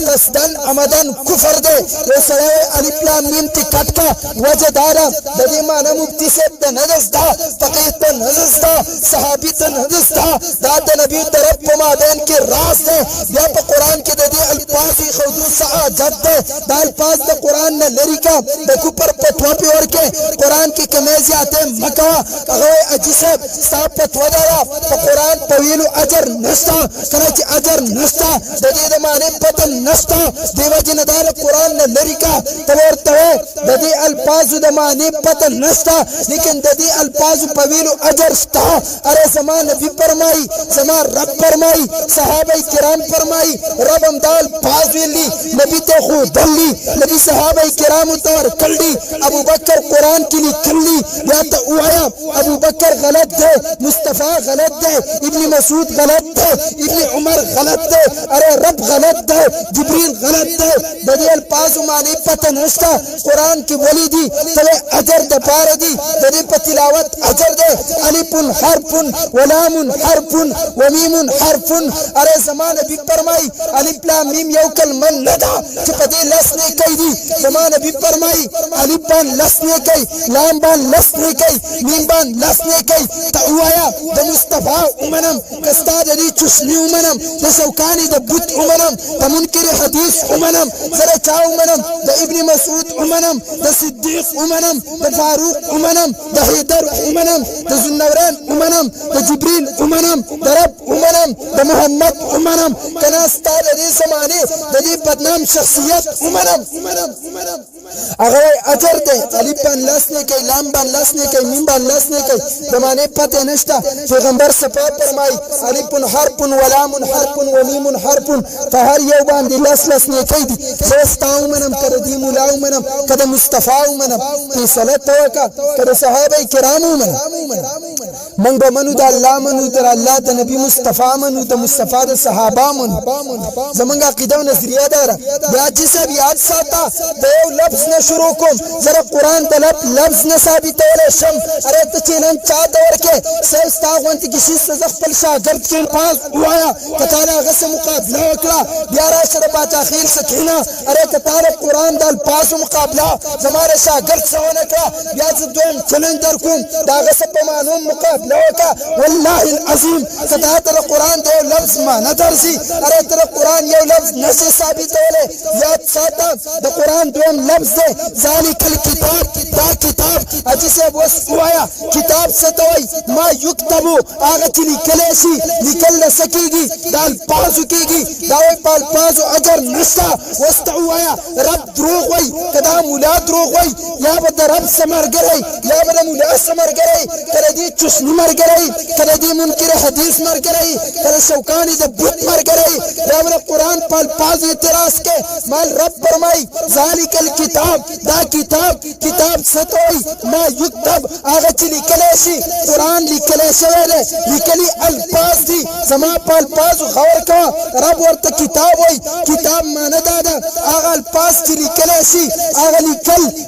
قصدن عمدن کفر ده و سره الف لام میم تی کټکا وجدارا د دې معنا مفتی صاحب ته نه دستا فقيه ته نه دستا صحابي ته نه دستا دا د نبی طرف په مابین کې راز ده بیا په قرآن کې د دې الفاظ خودو سعادت ده دا الفاظ د قرآن نه لری کا د کوپر پتوا په ورکه قرآن کې کمه زیاته مکوا هغه اجي صاحب صاحب پتوا دا په قرآن په ویلو اجر نشتا کله چې اجر نشتا د دې د معنی پته نشتا دیو جن دار قرآن نه لری کا تورته د دې الفاظ د معنی پته نشتا لیکن د دې الفاظ په ویلو اجر شتا اره زما نبی فرمای زما رب فرمای صحابه کرام فرمای رب امدال پازویلی نبی ته خو دلی نبی صحابه کرام تور کلی ابو بکر قرآن کی کلی یا ته وایا ابو بکر غلط ہے مصطفی غلط ہے ابن مسعود غلط ہے ابن عمر غلط ہے ارے رب غلط ہے جبریل غلط ہے بدی الفاظ معنی پتہ نشتا قرآن کی ولی دی تلے اجر د پار دی بدی تلاوت اجر دے الف حرف ولام حرف ومیم حرف ارے زمان نبی فرمائی الف لام میم یو کلمه ندا چې پدې لس نه کوي زمان نبی فرمائی الف بان لس نه کوي لام بان لس نه کوي میم بان لس نه کوي توایا د مصطفی امنم کستا د چشنی امنم د شوکانی د بوت امنم د منکر حدیث امنم زره چا امنم د ابن مسعود امنم د صدیق امنم د فاروق امنم د حیدر امنم د ذوالنورین امنم د جبریل امنم د رب امنم د محمد امنم کنا ستاره دې زمانه د دې بدنام شخصیت امنم اگر اجر دے الف بان لس نے کئی لام بان لس نے کئی میم بان لس نے کئی زمانے پتہ نشتا پیغمبر صفا فرمائی الف حرف ولام حرف ومیم حرف فهر یو بان دی لس لس نے کئی دی زستاو منم کردی مولاو منم کد مصطفی منم فی صلات توکا کد صحابہ کرام منم من بمنو دا اللہ منو در اللہ دا نبی مصطفی منو دا مصطفی دا صحابہ منو زمانگا عقیدہ و نظریہ دارا بیاد جسے بیاد ساتا دیو لفظ نہ شروع کوم ذرا قرآن طلب لفظ نہ ثابت ولا شم ارے تچینن چا دور کے سستا وانت کسی سے خپل شاگرد کے پاس وایا کتانا غس مقابلہ وکړه بیا را سره با تاخير سکینه ارے کتانا قرآن دال پاس مقابلہ زماره شاگرد سونه کا بیا دوم چلن در کوم دا غس په مانو مقابلہ وکا والله العظیم کتا تر قرآن دے لفظ ما نہ درسی ارے تر قرآن یو لفظ نہ ثابت ولا یاد ساتا دا قرآن دوم لفظ دے ذالک الکتاب دا کتاب اجسے وسوایا کتاب ستوي ما یكتبو آغا چلی کلیسی نکل سکیگی دال پازو کیگی داوی پال پازو اجر نشتا وستعوایا رب دروغ وی کدا مولا دروغ وی یا بدا رب سمر گرئی یا بدا مولا سمر گرئی کدا دی چشنی مر گرئی کدا دی منکر حدیث مر گرئی کدا شوکانی دا بوت مر گرئی یا بدا قرآن پال پازو اعتراض کے مال رب برمائی ذالک الکتاب دا کتاب ستوئی ما یکتب آغا چی لکلیشی قرآن لکلیشی ویلے لکلی الفاظ دی زما پا الفاظ غور کوا رب ورطا کتاب وی کتاب مانا دادا آغا الفاظ چی لکلیشی آغا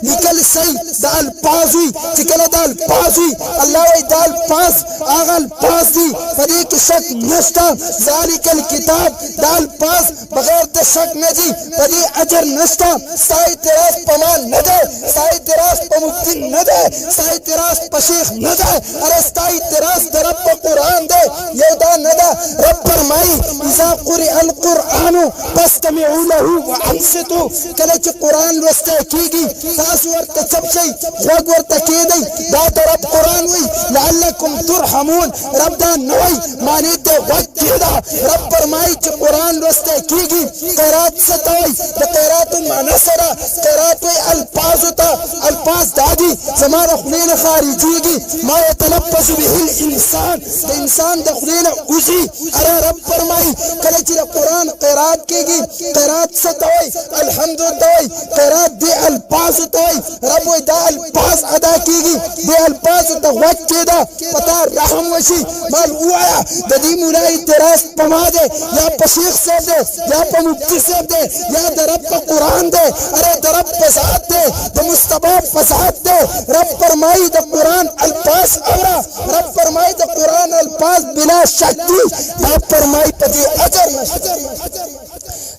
لکل سی دا الفاظ وی چکل دا الفاظ وی اللہ وی دا الفاظ آغا الفاظ دی فدیک شک نشتا ذالک الکتاب دا الفاظ بغیر دا شک نجی فدی اجر نشتا ستا اعتراض پمان ندے ستا اعتراض پا مفتی ندے ستا اعتراض پا شیخ ندے ارے ستا اعتراض دا رب پا قرآن دے یو دا ندے رب فرمائی اذا قرئ القرآن فاستمعوا له وانصتوا کلچ قرآن وستے کیگی تاسو ورطا چپشی غوگ ورطا کیدی دا دا رب قرآن وی لعلکم ترحمون رب دا نوی مانی دے وقت کیدا رب فرمائی چھ قرآن وستے کیگی قرآت ستوئی دا قرآت مانا سرا قرآت وی الفاظ تا الفاظ دادی زمان خلین خارجی گی ما يتلفظ به الانسان دا انسان دا خلین اوزی ارے رب فرمائی کلچ دا قرآن قرآت کیگی قرآت ستوئی الحمد دوئی قرآت دے الفاظ توئی رب وی دا الفاظ ادا کیگی دے الفاظ تا وقت کیدا پتا رحم وشی مال اوایا دا دی مولا اعتراض پما دے یا پا شیخ سیب دے یا پا مبتی سیب دے یا دا رب پا قرآن دے ارے دا رب پسات دے دا مصطفیٰ پسات دے رب فرمائی دا قرآن الفاظ اورا رب فرمائی دا قرآن الفاظ بلا شکتی رب فرمائی پا دی اجر نشتی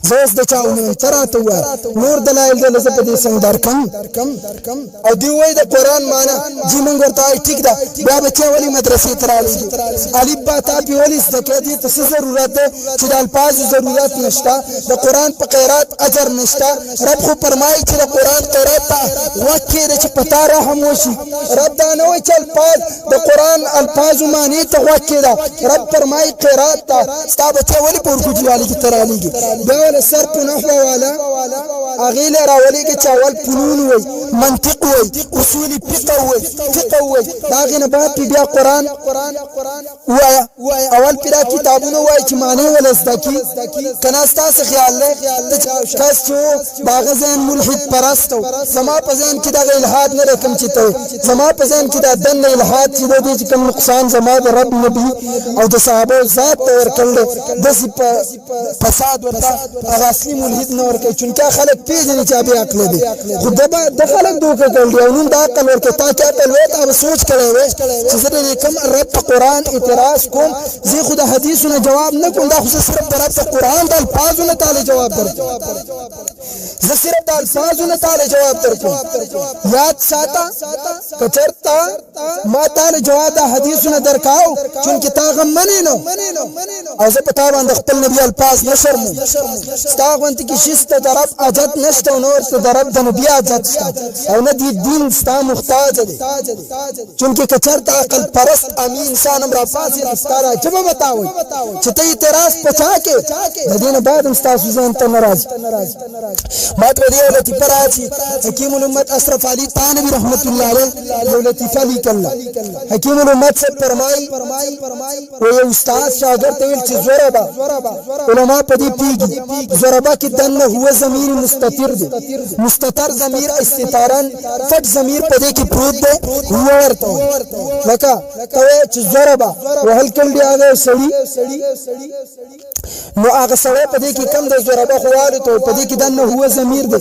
زوز دا چاو من چرات ہوا نور دلائل دے لزب دی سنگ در کم او دیوئی دا قرآن مانا جی منگورتا آئی ٹھیک دا بیا بچے والی مدرسی ترالی دی علیب باتا پی والی سدکے دی تسی ضرورت دے چی دا الفاظ ضرورت نشتا دا قرآن پا قیرات اجر نشتا رب خو پرمائی چی دا قرآن قیرات تا وکی دا چی پتا رحم وشی رب دانوی چی الفاظ دا قرآن الفاظ مانی تا وکی دا رب پرمائی قیرات تا ستا بچے والی پور کجی والی کی ترالی گی بیا سر پنحو والا اغه له راولي کې چاول فنون وای منطق وای اصول فقه وای دا غنه بعد بیا قران وای اول پیرا کتابونه وای چې معنی ولزدکی کنا ستاسو خیال له کس چې باغ ځین ملحد پرستو زما په ځین کې دا الہاد نه رقم چته زما په ځین کې دا دن الہاد چې د دې کوم نقصان زما د رب نبی او د صحابه ذات ور کړل د فساد ورته اصلي ملحد نه ور کوي چې خلک پیژني چې به عقل دي خو د خلک دوکه کوي او نن دا عقل ورته تا کې عقل وته به سوچ کړي وي چې زه د کوم رب قرآن اعتراض کوم زه خو د حدیثونو جواب نه کوم دا خو صرف د رب قرآن د الفاظونو تعالی جواب درکوم زه صرف د الفاظونو تعالی جواب درکوم یاد ساته کچرتا ما تعالی جواب د حدیثونو درکاو چونکه تا غم منی نو او زه په تا باندې خپل نبی الفاظ نشرمو ستا غونتی کې شسته د رب اجت نشته نور ته د رب د نبی اجت او نه دی دین ستا محتاج دی چونکه کچرتا عقل پرست امین انسان امر فاصل استاره چې به بتاوي چې ته اعتراض پچا کې د دین بعد هم تاسو ځان ته ناراض ما ته دی ولتی پراچی حکیم الامت اشرف علی تانوی رحمت الله علیه یو لطیفه لیکله حکیم الامت سے فرمای و یو استاد شاګرد ته ویل چې زوربا علماء په دې پیږي زوربا کې دنه هو ضمیر مستتر دی مستتر ضمیر استتارن فت ضمیر په دې کې پروت دی هو ورته لکه چې زوربا وهل کړي هغه سړی نو هغه سړی په دې کې کم د زوربا خواله ته په دې کې دنه هو ضمیر دی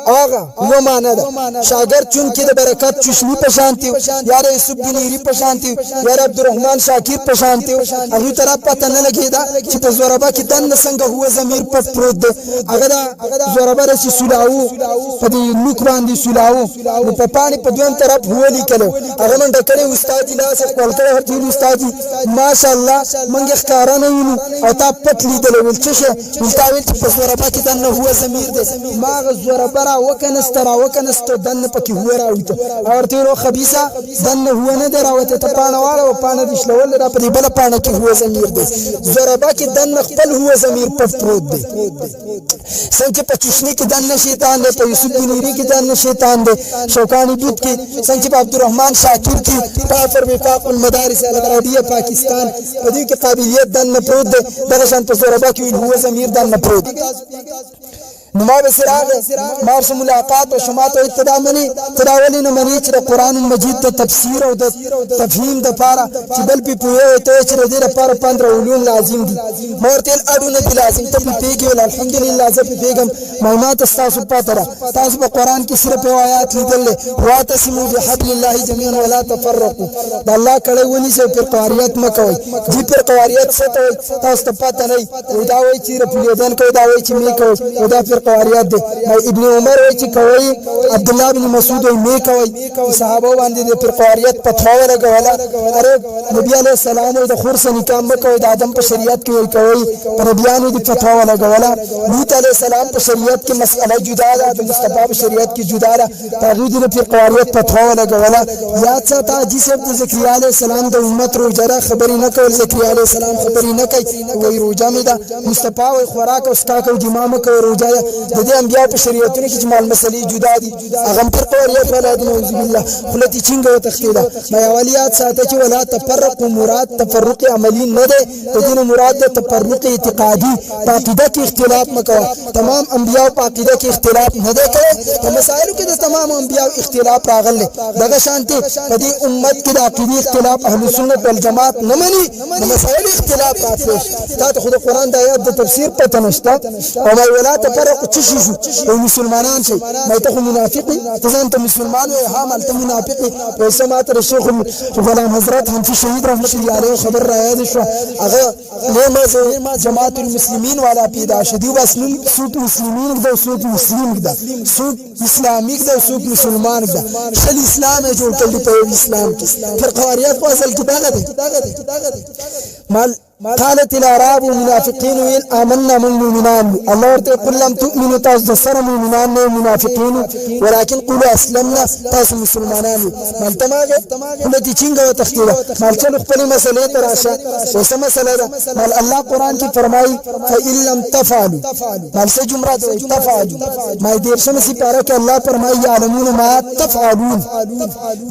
هغه نو معنا ده شاګرد چون کې د برکت چشمی په شانتي یا د یوسف بنيري په شانتي یا د عبدالرحمن شاکر په شانتي هغه طرف پته نه لګیدا چې په زوربا کې دنه څنګه هو ضمیر په پروت دی هغه دا زوربا رسي سلاو په دې نوک باندې سلاو نو په پانی په دویم طرف هو لیکلو هغه من ډکړې استاد لاس خپل کړه هر ټول استاد ماشاءالله منګ ښکارا نه ویني او تا پټ لیدل ول چې مستاویل چې په زوربا کې دنه هو ضمیر دی ما زوربا را وکنست دنه پکې هو راوته او تیرو خبيثه دنه هو نه دراوته ته پانواله او پانه د شلول را په دې بل پانه کې هو ضمیر دی زوربا کې دنه خپل هو ضمیر په پروت دی څنګه په چشنی کې دنه شیطان دی په یوسف بنيري کې دنه شیطان دی شوکانی دود کې څنګه په عبدالرحمن شاکر کې کافر وفاق المدارس العربیه پاکستان په دې کې قابلیت دنه پروت دی دغه شان په زوربا کې هو ضمیر دنه پروت نو ما به سراغه مارس ملاقات او شمات او ابتدا منی تراولی نه منی چې قرآن مجید ته تفسیر او د تفهیم د پاره چې بل په پوهه ته چې د دې لپاره 15 علوم لازم دي مورتل اډونه دي لازم ته په پیګي ول الحمدلله زه په پیګم معلومات تاسو پاتره تاسو په قرآن کې صرف آیات لیدل واتسموا بحبل الله جميعا ولا تفرقوا د الله کړه ونی سه پر قواریت مکوي دې پر قواریت څه ته تاسو ته پته نه وي دا وایي چې رپلیدان کوي دا وایي چې می کوي دا پر قواریات دي ابن عمر وایي چې کوي عبد الله بن مسعود وایي می کوي صحابه باندې پر قواریت پتھاو لګولا اره نبی عليه السلام د خرس نکام مکوي د ادم په شریعت کې کوي پر بیان دي پتھاو لګولا لوط عليه السلام په شریعت کې مسئله جدا ده د مصطفی په شریعت کې جدا ده تاغید پر قواریت پتھاو لګولا یا څه تا جسم د زکریا عليه السلام د امت روزه خبري نه کول زکریا عليه السلام خبري نه کوي وایي روزه مې ده مصطفی وایي خوراک او ستا کو امام کوي روزه د دې انبیاء په شریعتونو کې جمال مسلې جدا دي هغه پر قواریت ولا دي نعوذ بالله خلتی چنګ او تختیلا ما اولیات ساته چې ولا تفرق مراد تفرق عملی نه ده د دې مراد د تفرق اعتقادي په عقیده کې اختلاف مکو تمام انبیاء په عقیده کې اختلاف نه ده کوي په مسائلو کې د تمام انبیاء اختلاف راغله دغه شانتي په دې امت کې د عقیده اختلاف اهل سنت والجماعت نه مني د مسائلو اختلاف راځي دا خو د قران د آیات د تفسیر پته نشته او ما ولا تفرق چشي مسلمانان شي ما ته منافقي ته مسلمان وي ها مال ته منافقي وسمعت الشيخ غلام حضرت هم في شهيد رحمه الله عليه خبر را یاد شو هغه له جماعت المسلمین والا پیدا شدي بس سوق مسلمین ده سوق مسلم ده سوق اسلامي ده سوق مسلمان ده شل اسلام جو ټول په اسلام کې پر قواریات په اصل کې داغه ده مال قالت الاعراب منافقين ويل آمنا من مؤمنان الله ورته قل لم تؤمنوا تاسو سره مؤمنان نه منافقين ولكن قولوا اسلمنا تاسو مسلمانان مالتماغه ولتي چنګ وتختيره مالچل خپل مسلې تراشه وسه مسله ده مال الله قران کې فرمایي فإن لم تفعلوا مال څه جمله ده تفعلوا ما دې سم سي پاره کې الله فرمایي يعلمون ما تفعلون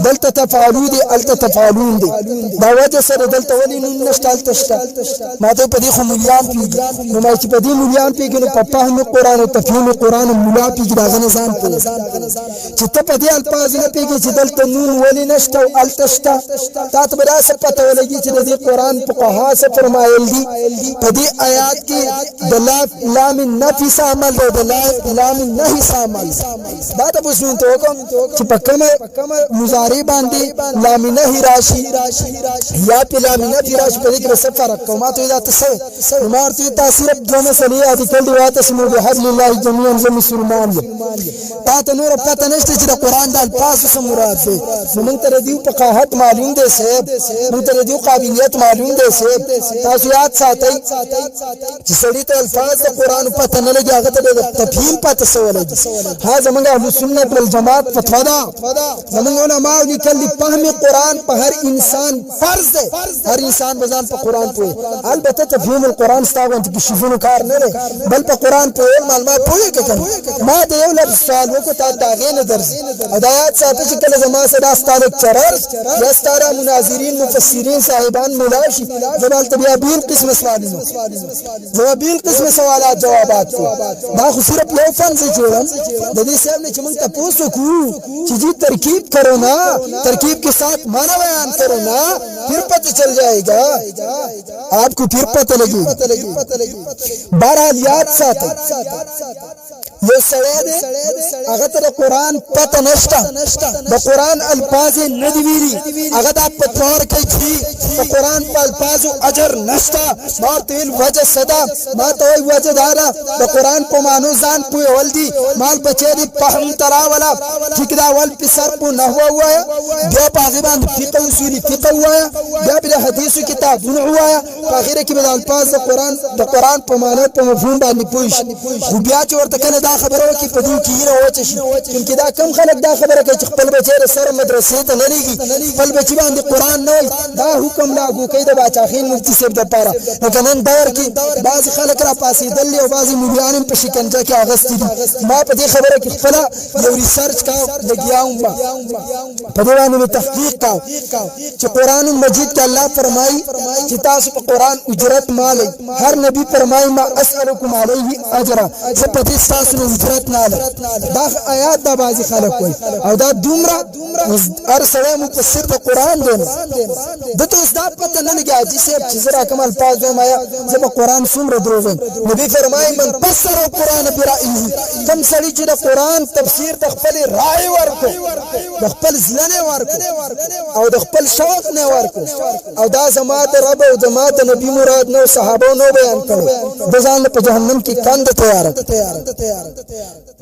دلته تفعلوا دي الته تفعلون دي دا وجه سره دلته ولي نشتال تشتا ما ته په دې خو مليان پیږي نو ما چې په دې مليان پیږي نو په فهم قران او تفهیم قران ملا پیږي دا غنه ځان په چې ته په دې الفاظ نه پیږي چې دلته نون ولي نشته او التشتا تا ته بیا څه پته ولګي چې دې قران فقها څه فرمایل دي په دې آیات کې د لام النفي عمل دی د لام النهي عمل دا ته پوښتنه ته وکم چې په کومه مضارع باندې لام النهي راشي یا په لام النفي راشي په دې کې څه فرق کوي ما ته دا څه عمارتي تاثیر د مسلې ادي کله واته سمو به حل الله جميعا زم مسلمان تا ته نور پته نشته چې د قران د الفاظ څه مراد دي موږ ته دې په قاحت معلوم دي صاحب موږ ته دې قابلیت معلوم دي صاحب تاسو یاد ساتئ چې سړی ته الفاظ د قران پته نه لګي هغه ته د تفهیم پته سوالږي ها زمونږ اهل سنت والجماعت فتوا ده زمونږ علماء لیکل فهم قران په هر انسان فرض ده هر انسان بزان په قران پوي البته تفهیم القران ستاغون کې شیفونو کار نه لري بل په قران په معلومات پوي کړه ما د یو لفظ سوال وکړ ته دا غي نه درځي هدايات ساتي چې کله زما سره ستاره چرر یا ستاره مناظرین مفسرین صاحبان ملاشي زمال طبيعه بیل قسم سوالونه جوابین قسم سوالات جوابات دا خو صرف یو فن سے جوړم د دې سم نه چې موږ تاسو کو چې جی ترکیب کرو نا ترکیب के साथ माना बयान करो ना फिर पता चल जाएगा आपको फिर पता लगेगा बहरहाल याद साथ ये सड़े दे अगर तेरे कुरान पता नष्टा द कुरान अल्फाज नदवीरी अगर आप पतवार के थी तो कुरान पर अल्फाज अजर नष्टा मार तेल वजह सदा मा तो वजह दारा द कुरान को मानो जान पुए वल्दी माल बचेरी पहम तरा वाला ठिकदा वल पिसर को न हुआ है जो पागिबान फिqh उसूली फिqh हुआ है या बिना हदीस किताब हुआ है आखिर के बाद अल्फाज द कुरान को मानो पे मफहूम बानी पुश बिया चोर तक دا خبره کی په دې کې نه وچه شي چې دا کم خلک دا خبره کوي چې خپل بچی سره مدرسې ته نه لګي خپل بچی باندې قران نه دا حکم لاګو کوي د باچاخین مفتی صاحب د پاره لکه نن دور کې بعض خلک را پاسې دل او بعض مليان په شکنجه کې اغستې دي ما په دې خبره کې خپل یو ریسرچ کا لګیاوم په دې باندې تحقیق کا چې قران مجید کې الله فرمایي چې تاسو په قران اجرت مالي هر نبی فرمایي ما اسالکم علیه اجر څه په دې تاسو اجرت نه دا آیات د بازي خلک وي او دا دومره هر سره مفسر د قران دی د ته اوس دا پته نه لګي چې سب چې زرا کمال پاز ما زب قران څومره دروغ نبی فرمایي من فسر القران برأيه کم سړي چې د قران تفسیر د خپل رائے ورکو د خپل ځلنه ورکو او د خپل شوق نه ورکو او دا زما د رب او زما د نبی مراد نو صحابه نو بیان کړو د ځان په جهنم کې کند تیار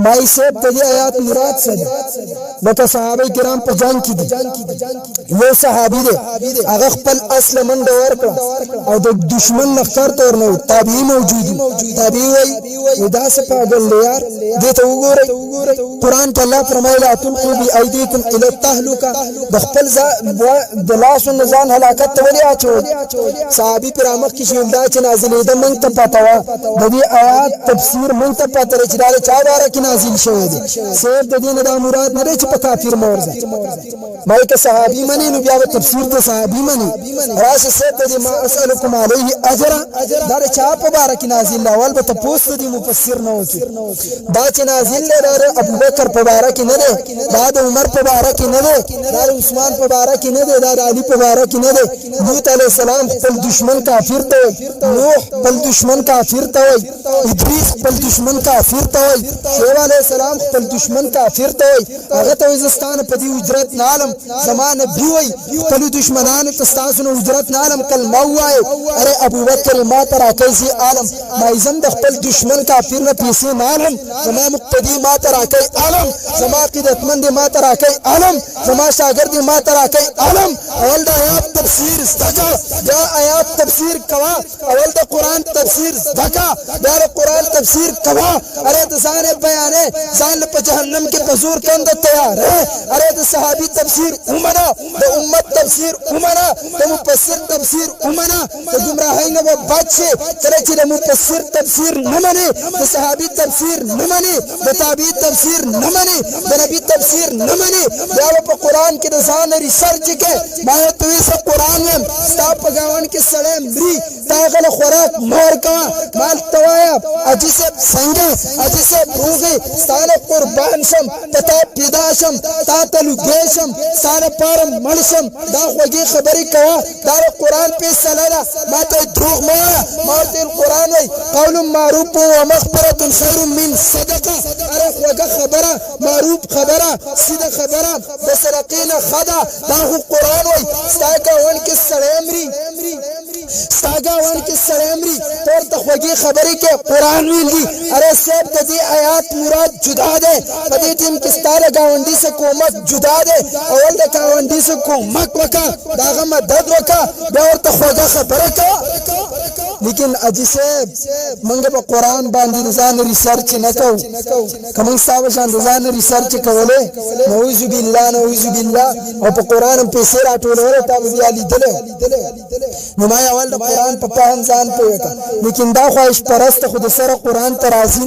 مای سے د آیات مراد څه ده صحابه کرام په جنگ کې دي یو صحابي دی هغه خپل اصل منډه ورکړه او د دشمن لخر تور نه تابعی موجود تابعی وای دا څه پاگل یار دې ته وګورئ قران ته الله فرمایله تلقوا بأيديكم الى التهلكه د خپل د لاس نزان هلاکت ته ولې اچو صحابي پر امر کې شول دا چې نازلې ده مونږ ته پتا و د دې آیات تفسیر مونږ ته پته چې دا چا باره کې نازل شوی دی صرف د دې نه دا مراد نه چې په کافر مورځه مای که صحابي منی نو بیا تفسیر ته صحابي منی راشه صرف د ما اسالکم علیه اجر دا چا په باره کې نازل اول به تاسو د مفسر نه وکی دا چې نازل لري ابو بکر په باره کې نه ده دا د عمر په باره کې نه ده دا د عثمان په باره کې نه ده دا د علي په باره کې نه ده لوط علیه السلام خپل دشمن کافر ته نوح خپل دشمن کافر ته ادریس خپل دشمن کافر ته شعیب علیه السلام خپل دشمن کافر ته هغه ته زستانه په دې اجرت نه نالم زمان بیوی خپل دشمنانو تستاسو نو اجرت نالم کلمه وای اره ابو بکر ما ترا کیسی عالم ما زم د خپل دشمن کافر نه پیسې نالم زما مقتدی ما ترا کی عالم زما قدرتمند ما ترا کی عالم زما شاګرد ما ترا کی عالم اول د آیات تفسیر استجا دا آیات تفسیر کوا اول د قران تفسیر دکا دا قران تفسیر کوا اره د ځان بیانې ځان په جهنم کې پزور کند تیار اره د صحابي تفسیر ومنه د امت تفسیر ومنه د مفسر تفسیر ومنه د گمراهۍ نه بچي کله چې د مفسر تفسیر نه مني د صحابي تفسیر نه مني د تابعي تفسیر نه مني د نبی تفسیر نه مني بیا په قران کې د ځان ریسرچ کې ما ته ویسه قران هم ستا په گاون کې سړی مري تا غل خوراک مور کا مال توایا اجي سے څنګه اجي سے روغي ستانه قربان شم تا پیدا شم تا تلو ګیشم ستانه پارم ملشم دا خوږی خبرې کوا دا قران په سلاله ما ته دروغ ما ته القران وای قول معروف و مغفرة خير من صدقه اره خوږه خبره معروف خبره سیده خبره د سرقینه خدا دا قران وای ستاګه ون کې سړی ستاګاون کې سړی تور ته خوږی خبرې کې قران ویلي اره سب د دې آیات مراد جدا ده په دې ټیم کې ستاره گاونډي سے کومک جدا ده اول د گاونډي سے کومک وکا داغه مدد وکا دا ورته خوږه خبره کا لیکن اجي صاحب منګه په قران باندې ځان ریسرچ نه کوو کوم صاحب شان ځان ریسرچ کوله نعوذ بالله او په قران په سر اټولره تا بیا لیدل نو ما اول د قران په فهم ځان پوهه لیکن دا خواهش پرست خود سره قران ترازی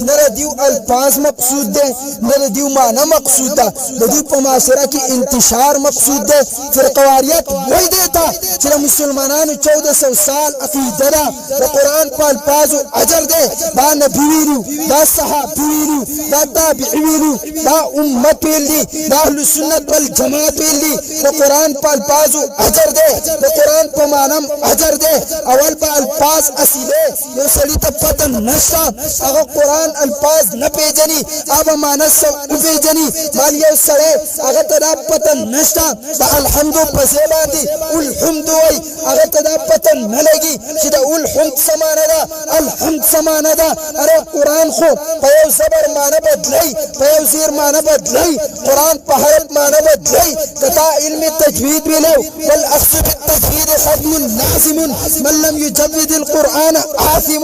نه دیو الفاظ مقصود ده نه دیو معنی مقصود ده د دې په معاشره کې انتشار مقصود ده فرقواریت وای دیتا چې مسلمانانو 1400 سال عقیده ده د قران په الفاظو اجر ده دا نبی ویلو دا صحابه ویلو دا تابعی ویلو دا امت ویلي دا اهل سنت والجماعت ویلي د قران په الفاظو اجر ده د قران په معنی اجر ده اول په الفاظ اصله یو سړی ته پته نشته هغه قران الفاظ نه پیژني هغه معنی څه پیژني مال یو سړی هغه ته پته نشته دا الحمد په ځای باندې الحمد وای هغه ته پته نه لګي چې دا الحمد سمانه ده الحمد سمانه ده اره قران خو په یو صبر معنی بدلای په یو زیر معنی بدلای قران په حرف معنی بدلای کتا علم تجوید ویلو بل اخذ بالتجوید ختم لازم من لم يجود القران آثم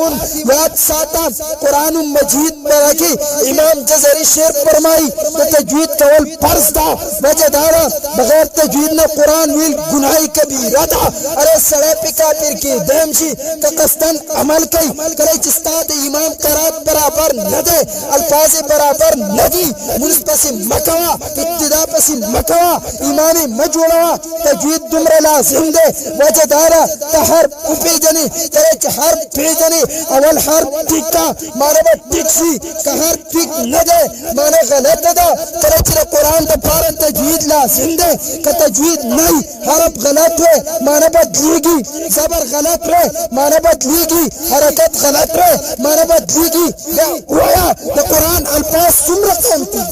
یاد ساته قران مجید برکه امام جزری شعر فرمای تجوید کول فرض ده وجدارا بغیر تجوید نه قران ویل گناہ کبیره ده اره سړی په کافر کې دیم شي که قصدن عمل کوي کله چې استاد امام قرات برابر نه ده الفاظ برابر نه دي منصف مکوا ابتدا پس مکوا امام مجوړه تجوید دومره لازم ده وجدارا تحر پیجنې کله چې حرف پیجنې اول حرف ټیکا معنی ټیکسي که حرف ټیک نه ده معنی غلطه ده کله چې قرآن د پاره تجوید لازم ده که تجوید نه حرف غلط وي معنی بدلیږي زبر غلط وي معنی بدلیږي حرکت غلط وي معنی بدلیږي یا وایا د قرآن الفاظ څومره قیمتي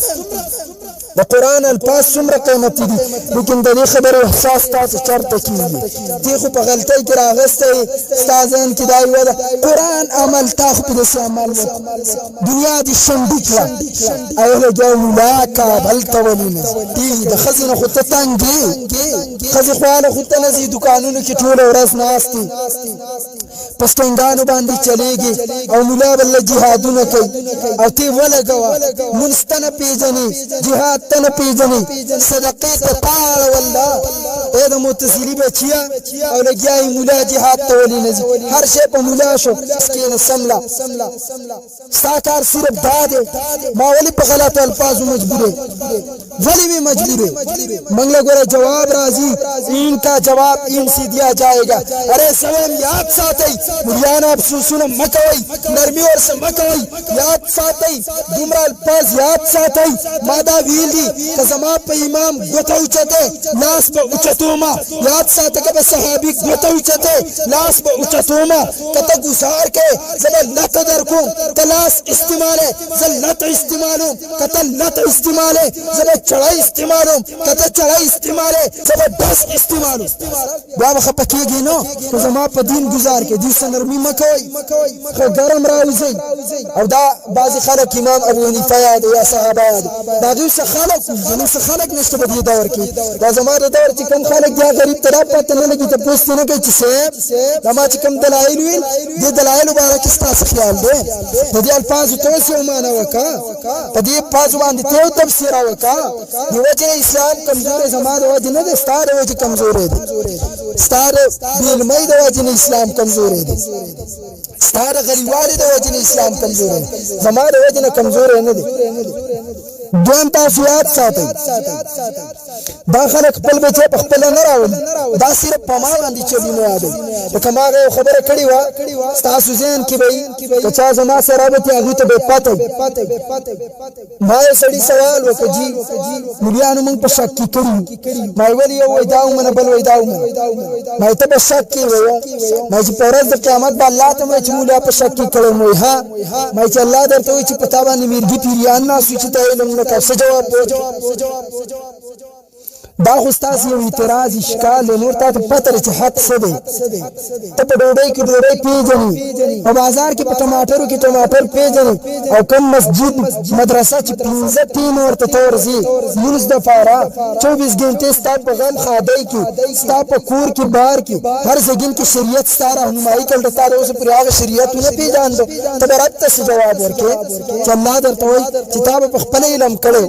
د قران الفاظ څومره قیمتي دي لیکن د دې خبرو احساس تاسو چرته کیږي تی خو په غلطۍ کې راغسته استادان کې دا ویل قران عمل تاسو په دې عمل دنیا دي شندې کړه ایله جولا کابل تولین دي د خزینه خو ته تنګي خزي خواله خو ته نزي دکانونو کې ټول ورځ ناشتي پستنګانو باندې چلےږي او مولا بل جهادونه کوي او تی ولګوا منستنه پیژنې جهاد تنه پیژنې صدقې ته پاړ والله اې د متصلی بچیا او لګیای مولا جهاد ته ولې نزي هر شی په مولا شو سکینه سملا ساکار صرف داده ما ولی په غلط الفاظ مجبوره ولی بھی مجبوره منگلا گورا جواب راضی ان کا جواب ان سے دیا جائے گا ارے سلام یاد ساتھی مریانا افسوسونه مکوي نرمي ور سم مکوي یاد ساتي دومره الفاظ یاد ساتي مادا ویل دي که زما په امام غوته اوچته لاس په اوچت اوچتوما یاد ساته که صحابی ګوته اوچته لاس به اوچتوما کته ګسار کې زبر لت درکوم تلاس استعماله زلت استعمالوم کته لت استعماله زبر چړای استعمالوم کته چړای استعماله زبر بس استعمالوم بیا خپکیږي نو که زما په دین گزار کې دې سنرمي مکوي خو ګرم راوځي او دا بعضی خلک امام ابو حنیفه یاد یا صحابه یاد دا غي څه خلک نو څه خلک نشته په دې دور کې دا زموږ دور چې کوم خلک یا غریب طرف پته نه لګي ته پوښتنه نه کوي چې سیب دا ما چې کوم دلایل ویل دې دلایل مبارک ستاسو خیال دی د دې الفاظ توسه معنا وکا په دې الفاظ باندې ته تفسیر وکا دی وجه اسلام کمزور زموږ وجه نه ستاره وجه کمزور دی ستاره بیل مې د وجه اسلام کمزور دی ستاره غریبوالی د وجه اسلام کمزور دی زموږ وجه نه کمزور نه دی دویم تاسو یاد ساتئ دا خلک خپل بچی په خپل نه راوړي دا صرف په ما باندې چلی نه یادوي لکه ما هغه خبره کړې وه ستاسو ذهن کې به که چا زما سره رابطې هغوی ته به پته ما یو سړي سوال وکړه جي مولیانو موږ په شک کې کړي ما یې ولې یو وایي دا ومنه بل وایي دا ومنه ما یې ته په شک کې وایه ما چې په ورځ د قیامت به الله ته وایي چې مولیا په شک کې کړی مو ها ما چې الله درته وایي چې په تا باندې میرګي پیریان ناست وي چې ته علم نه کوې څه جواب دا خو ستاسو یو اعتراض اشکال نور ته پته چې حق څه دی ته په ډوډۍ کې ډوډۍ پیژنې په بازار کې په ټماټرو کې ټماټر پیژنې او کوم مسجد مدرسه چې 15 ټیم ورته تورځي یونس د فارا 24 غنټې ستا په غم خادای کې ستا په کور کې بار کې هر ځګین کې شریعت ستاره رهنمایي کړه ته اوس پر هغه شریعت نه پیژاندو ته برابر څه جواب ورکې چې الله درته وایي چې تا په خپل علم کړو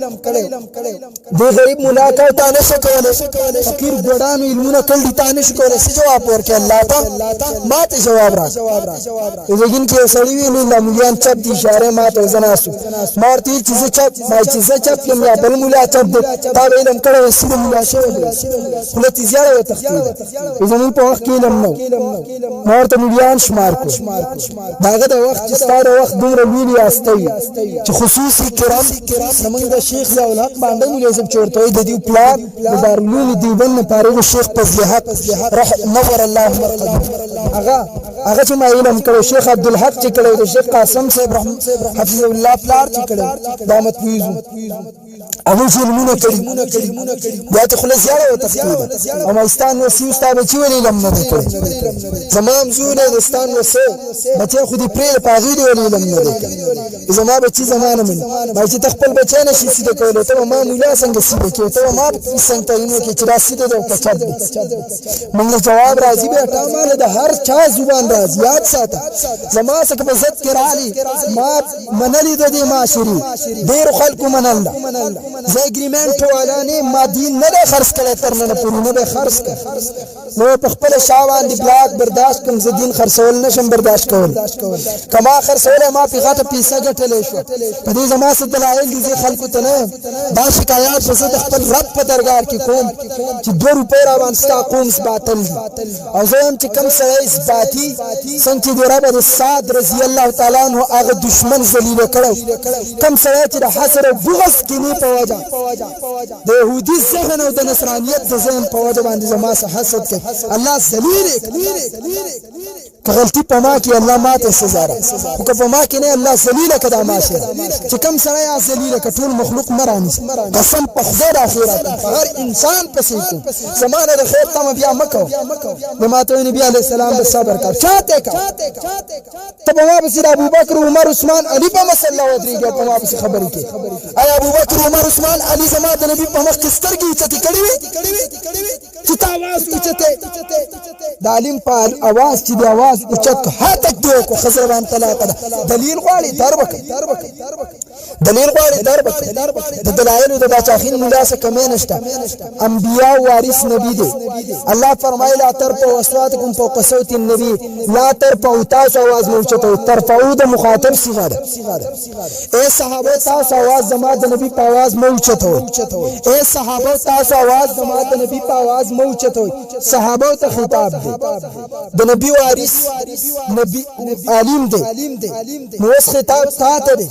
د غریب ملاقات نه فقیر ګډانو علمونه کړي تا نشي کولای څه جواب ورکړي الله ته ما ته جواب را وګین کې سړی ویلي لا مليان چپ دي اشاره ما ته زناسو مارتي چې چپ ما چې چپ کې یا بل مولا چپ دي تا علم کړو سید مولا شو خلتی زیاده وتختی زمون په وخت کې علم نو مارته مليان شمار کو داغه د وخت چې ستاره وخت دومره ویلي استوي چې خصوصي کرام زمونږ د شیخ ضیاء الحق باندې مليزم چورته د دې پلان دارالعلوم دیوبند فارغ الشیخ فضلحق نور الله مرقده هغه چې ما علم کړو شیخ عبدالحق چې کړو د شیخ قاسم صاحب حفظه الله پلار چې کړو دامت ویزو هغه چې علمونه کړي بیا ته خلاص یاره وتخیل او مستان وسی استاد چې ولې علم نه کړي زمام زونه دستان وسه بچي خو دې پرې پاغي دی ولې علم نه کړي زما بچي زمانه من ما چې تخپل بچي نشي سیده کولای ته ما مولا څنګه سیده کې ته ما څنګه اینو کې چې راسي ته پچا موږ جواب راځي به ټاماله د هر چا زبان راځي یاد ساته زما څخه په عزت کې رالی ما منلي د دې معاشري ډېر خلکو منل زه اګریمنت والا نه ما دین نه خرڅ کړی تر نن پورې نه به خرڅ کړ نو په خپل شاوان دی بلاک برداشت کوم زه دین خرڅول نشم برداشت کول کما خرڅول ما په غاټه پیسې ګټلې شو په دې زما څه دلایل دي خلکو ته نه دا شکایت زه د خپل رب په درگاه کې کوم چې 2 روپے را باندې قوم باطل او زه هم چې کم سره اثباتي څنګه دی رب د صاد رضی الله تعالی عنہ هغه دشمن ذلیل کړو کم سره چې د حسد او بغض کې نه پوهه د يهودي ذهن او د نصرانيت د ذهن په وجه باندې زما سره حسد کوي الله ذلیل که غلطی په ما کې الله ماته سزا را او که په ما کې نه الله ذلیل کړه ما شه چې کم سره یا ذلیل کټول مخلوق مرانی قسم په خدای د اخرت هر انسان پسې کو زمانه د خیر تم بیا مکو د ماته نبی علی السلام د صبر کا چاته کا ته په ما بصیر ابو بکر عمر عثمان علی په مسله ودرېږي په ما بصیر خبرې کې اي ابو بکر عمر عثمان علی زما د نبی په مخ کې سترګې چته کړې وي چې تا आवाज چته د عالم په आवाज چې د आवाज اوچت ها تک دیو کو خزروان طلاق دلیل غواړي دربک دلیل غواړي دربک د دلایل د باچاخین مولا څخه کمې نشته انبیاء وارث نبی دي الله فرمایله ترفعوا اصواتکم فوق صوت النبي لا ترفعوا تاسو आवाज مو اوچتو ترفعوا د مخاطب صيغه ده اے صحابه تاسو आवाज زما د نبی په आवाज مو اوچتو اے صحابه تاسو आवाज زما د نبی په आवाज مو اوچتو صحابه ته خطاب دی د نبی وارث نبی عالم دی نو اس خطاب تا ته دی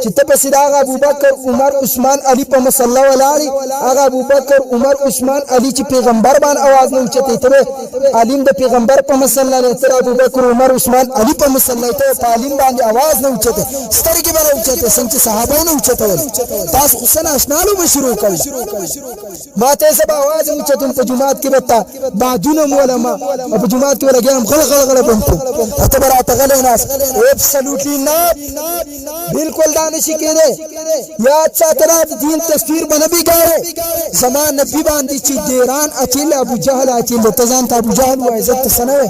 چې ته پسې د هغه ابوبکر عمر عثمان علي په مصلی ولاړې هغه ابوبکر عمر عثمان علي چې پیغمبر باندې आवाज نه اوچتې ته عالم د پیغمبر په مصلی نه تر ابوبکر عمر عثمان علي په مصلی ته په عالم باندې आवाज نه اوچتې سترګې به اوچتې څنګه چې صحابه نه اوچتول تاسو خو سن آشنالو بشرو کوي ما ته سبا आवाज اوچتم په جمعات کې وتا بعدونه علماء په جمعات کې ولګم غل بنته ته براته غلې ناس ابسولوټلی نه بالکل دانش کېده یاد ساتره دین تصویر بنبي ګاره زمان نبی باندې چې دیران اچیل ابو جهل اچیل تزان ته ابو جهل و عزت سنوي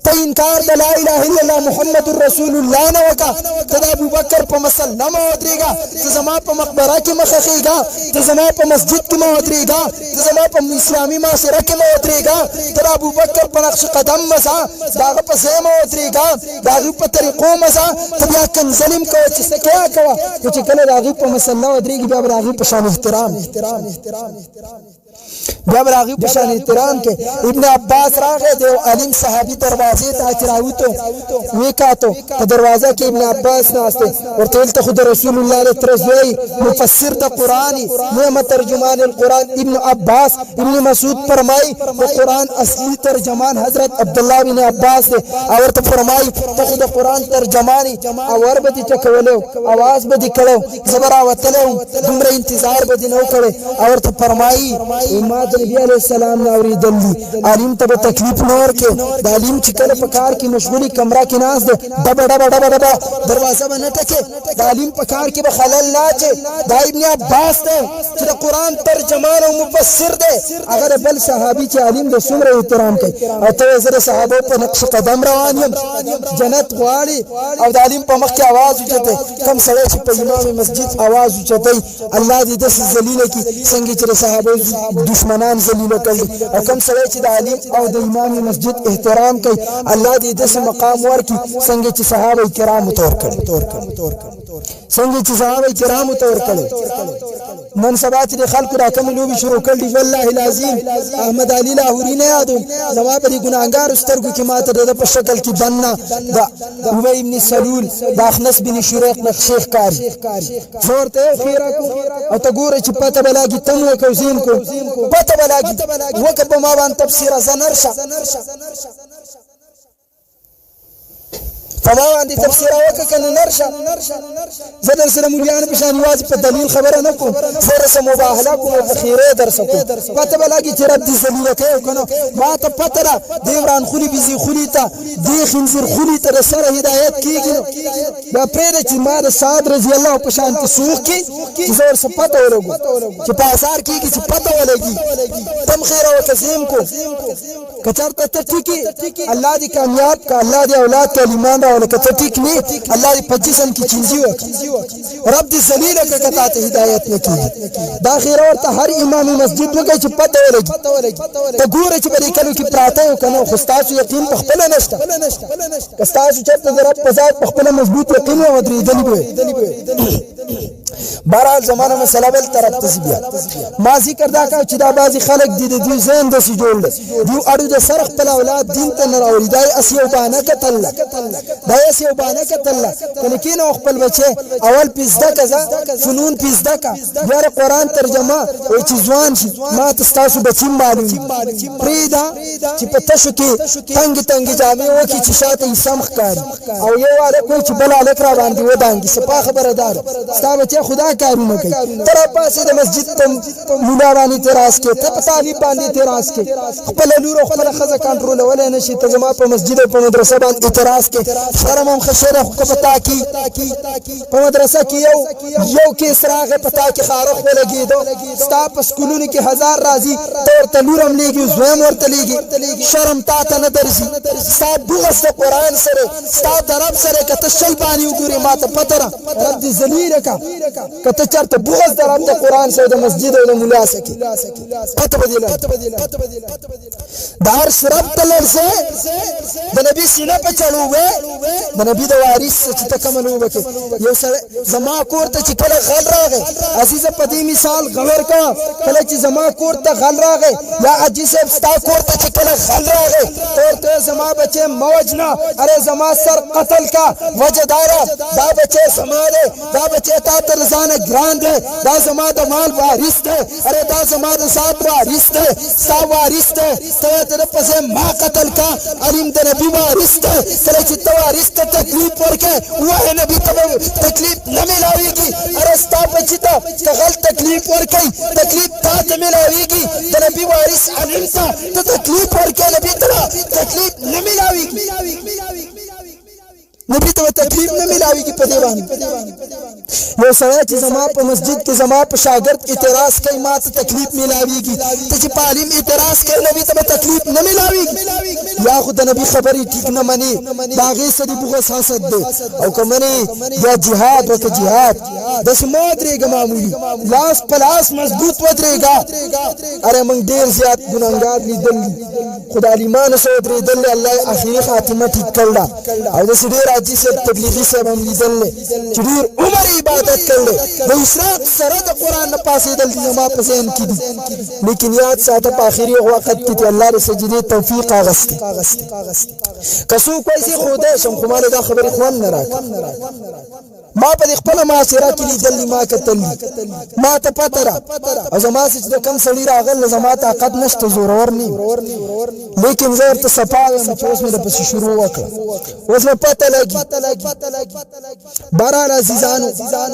ته انکار د لا اله الا الله محمد رسول الله نه وکا ته ابو بکر په مسلم ودرېګا ته زما په مقبره کې مخخېګا ته زما په مسجد کې ودرېګا ته زما په اسلامي معاشره کې ودرېګا ته ابو بکر په نقش قدم مسا داغه په سیم ودرېګا داغه په طریقو مسا ته بیا کنزلم کو چې سکیا کوا چې کله داغه په مسله ودرېګي بیا داغه په شان احترام بیا راغی په شان احترام کې ابن عباس راغی د عالم صحابي دروازې ته چراوته وکاتو په دروازه کې ابن عباس ناشته ورته ته خود رسول الله له ترزوی مفسر د قران نعمت ترجمان القران ابن عباس ابن مسعود فرمای د قران اصلي ترجمان حضرت عبد الله بن عباس او ورته فرمای ته خود قران ترجمانی او ور به ټکولو आवाज به کړو زبر وتلو دومره انتظار به نه کړو او ورته فرمای ما د نبی علیہ السلام ناوری دلی عالم ته تکلیف نور کې د عالم چې کله په کار کې مشغولي کمره کې ناز ده دبا دروازه باندې ټکه د عالم په کار کې به خلل نه چي د ابن عباس ته چې د قران ترجمان او مفسر ده هغه بل صحابي چې عالم د څومره احترام کوي او ته زره صحابه په نقش قدم روان یم جنت غواړي او د عالم په مخ کې आवाज وچته کم سره چې په امام مسجد आवाज وچته الله دې د ذلیل کی څنګه چې صحابه دشمنان ذلیل کړي او کوم سره چې د عالم او د امام مسجد احترام کوي الله دې د مقام ورکړي څنګه چې صحابه کرام تور کړي څنګه چې صحابه کرام تور کړي نن سبا چې خلکو راکم لوبي شروع کړي والله العظیم احمد علي لاهوري نه یادو زما په ګناګار سترګو کې ماته د په شکل کې بننا د ابي ابن سلول د اخنس بن شريق نقشيخ کاری زورته خیره کو او ته ګوره چې پته بلاګي تم وکوزین کو پته بلاګي وکړه ما باندې تفسیر زنرشه فما عندي تفسير وكأن نرشا زدر سلام مليان بشان واجب الدليل خبر نكو فرس مباهلكم وخيره درسكم كتب لاقي ترد زليلك وكنا ما تفترا ديوران خلي بزي خليتا دي خنزير خليتا رسر هدايت كيغي يا پرېږه چې ما د صاد رضی الله په شان کې سوق کې زور سپته ولګو چې په اثر کېږي چې پته ولګي تم خیر او کسیم کو کچارته ته ټیکی الله دې کامیاب کا الله دې اولاد ته ایمان راول کته ټیک نه الله دې په جسم کې چنجي وک رب دې ذلیل کته ته هدایت نکړي دا خیر ورته هر امام مسجد وګي چې پته ولګي ته ګوره چې بری کلو کې پراته یو کنه خو تاسو یقین په خپل نشته تاسو چرته رب په ذات په خپل مضبوط یقین او درېدلی به بهرحال زمانه مسله بل طرف ته بیا ما ذکر دا کا چې دا بعضی خلک د دې ځین د سي جوړل دی اړو د سرخ په اولاد دین ته نه راوړي دای اسیو باندې کتل دای اسیو باندې کتل لیکن خپل بچي اول پیزده کزا فنون پیزده کا بیا قرآن ترجمه او چې ځوان شي ما تاسو بچی معلوم پریدا چې پته شو کې تنگ جامې وکي چې شاته سمخ کار او یو واده کوئی چې بل الک را باندې ودانګي سپا خبردار ستاسو چې خدا کارونه کوي تر پاسه د مسجد ته مولا باندې تراس کې ته په طالب باندې تراس کې خپل لور خپل خزه کنټرول ولې نشي ته جما په مسجد او په مدرسه باندې اعتراض کې شرم هم خشره خو پتا کی په مدرسه کې یو کې سراغه پتا کې خارخ ولګیدو ستا په سکولونو کې هزار راځي تور تلورم لګي زویم ورته لګي شرم تا ته نه درځي ستا بغض د قران سره ستا درب سره کته شل باندې وګوري ما ته پتره رب دې ذلیل کا کته چرته بغض درام ته قران سره د مسجد او د مولا سکی پته بدیل دار شراب تلرسه د نبی سینه په چلو وې د نبی د وارث چې تکملو وکي یو سره زما کور ته چې کله غل راغی عزیز په دې مثال غور کا کله چې زما کور ته غل راغی یا اجي صاحب ستا کور ته چې کله غل راغی ته زما بچي موجنا اره زما سر قتل کا وجدارا دا بچي زما ده دا بچي تا تر ځان ګران ده دا زما د مال وارث ده اره دا زما د ذات وارث ده ستا وارث ده ته تر پسې ما قتل کا علم د نبی وارث ده کله چې ته وارث ته تکلیف ورکې وای نبی ته تکلیف نه ملاويږي اره ستا بچي ته غل تکلیف ورکې تکلیف تا ته ملاويږي د نبی وارث علم ته تکلیف ورکې نبی ته تکلیف نه ملاويږي نبی ته تکلیف نه ملاويږي په دی باندې یو سره چې زما په مسجد کې زما په شاګرد اعتراض کوي ما ته تکلیف ملاويږي ته چې عالم اعتراض کوي نبی ته تکلیف نه ملاويږي یا خو د نبی خبرې ټیک نه مني دا غي سړي بغض حسد دی او کمني یا jihad وک jihad د سمودريګه معمولی لاس پلاس مضبوط ودرېګا اره موږ ډیر زیات ګناګار لیدل خدای ایمان سره درېدل الله اخیری خاتمه ټیک کړل او د سړي راځي سره تبلیغي سره هم لیدل چې ډیر عمر عبادت کړل د اسراف سره د قران نه پاسېدل دي ما پسین کې دي لیکن یاد ساته په اخیری وخت کې الله د سجدي توفیق اغسته کسو کوئی سي خوده شم کومه دا خبره خوان نه راک ما په خپل معاشره کې لیدل ما کتل ما ته پته را او زما چې د کم سړی راغل زما طاقت نشته زورور ني لیکن زه ته صفایم چې اوس مې د پس شروع وکړه اوس مې پته لګي باران عزیزانو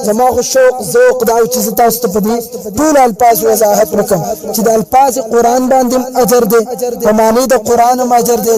زما خو شوق ذوق دا چې تاسو ته په دې ټول الفاظ وضاحت وکم چې د الفاظ قران باندې اجر دي په معنی د قران هم اجر دي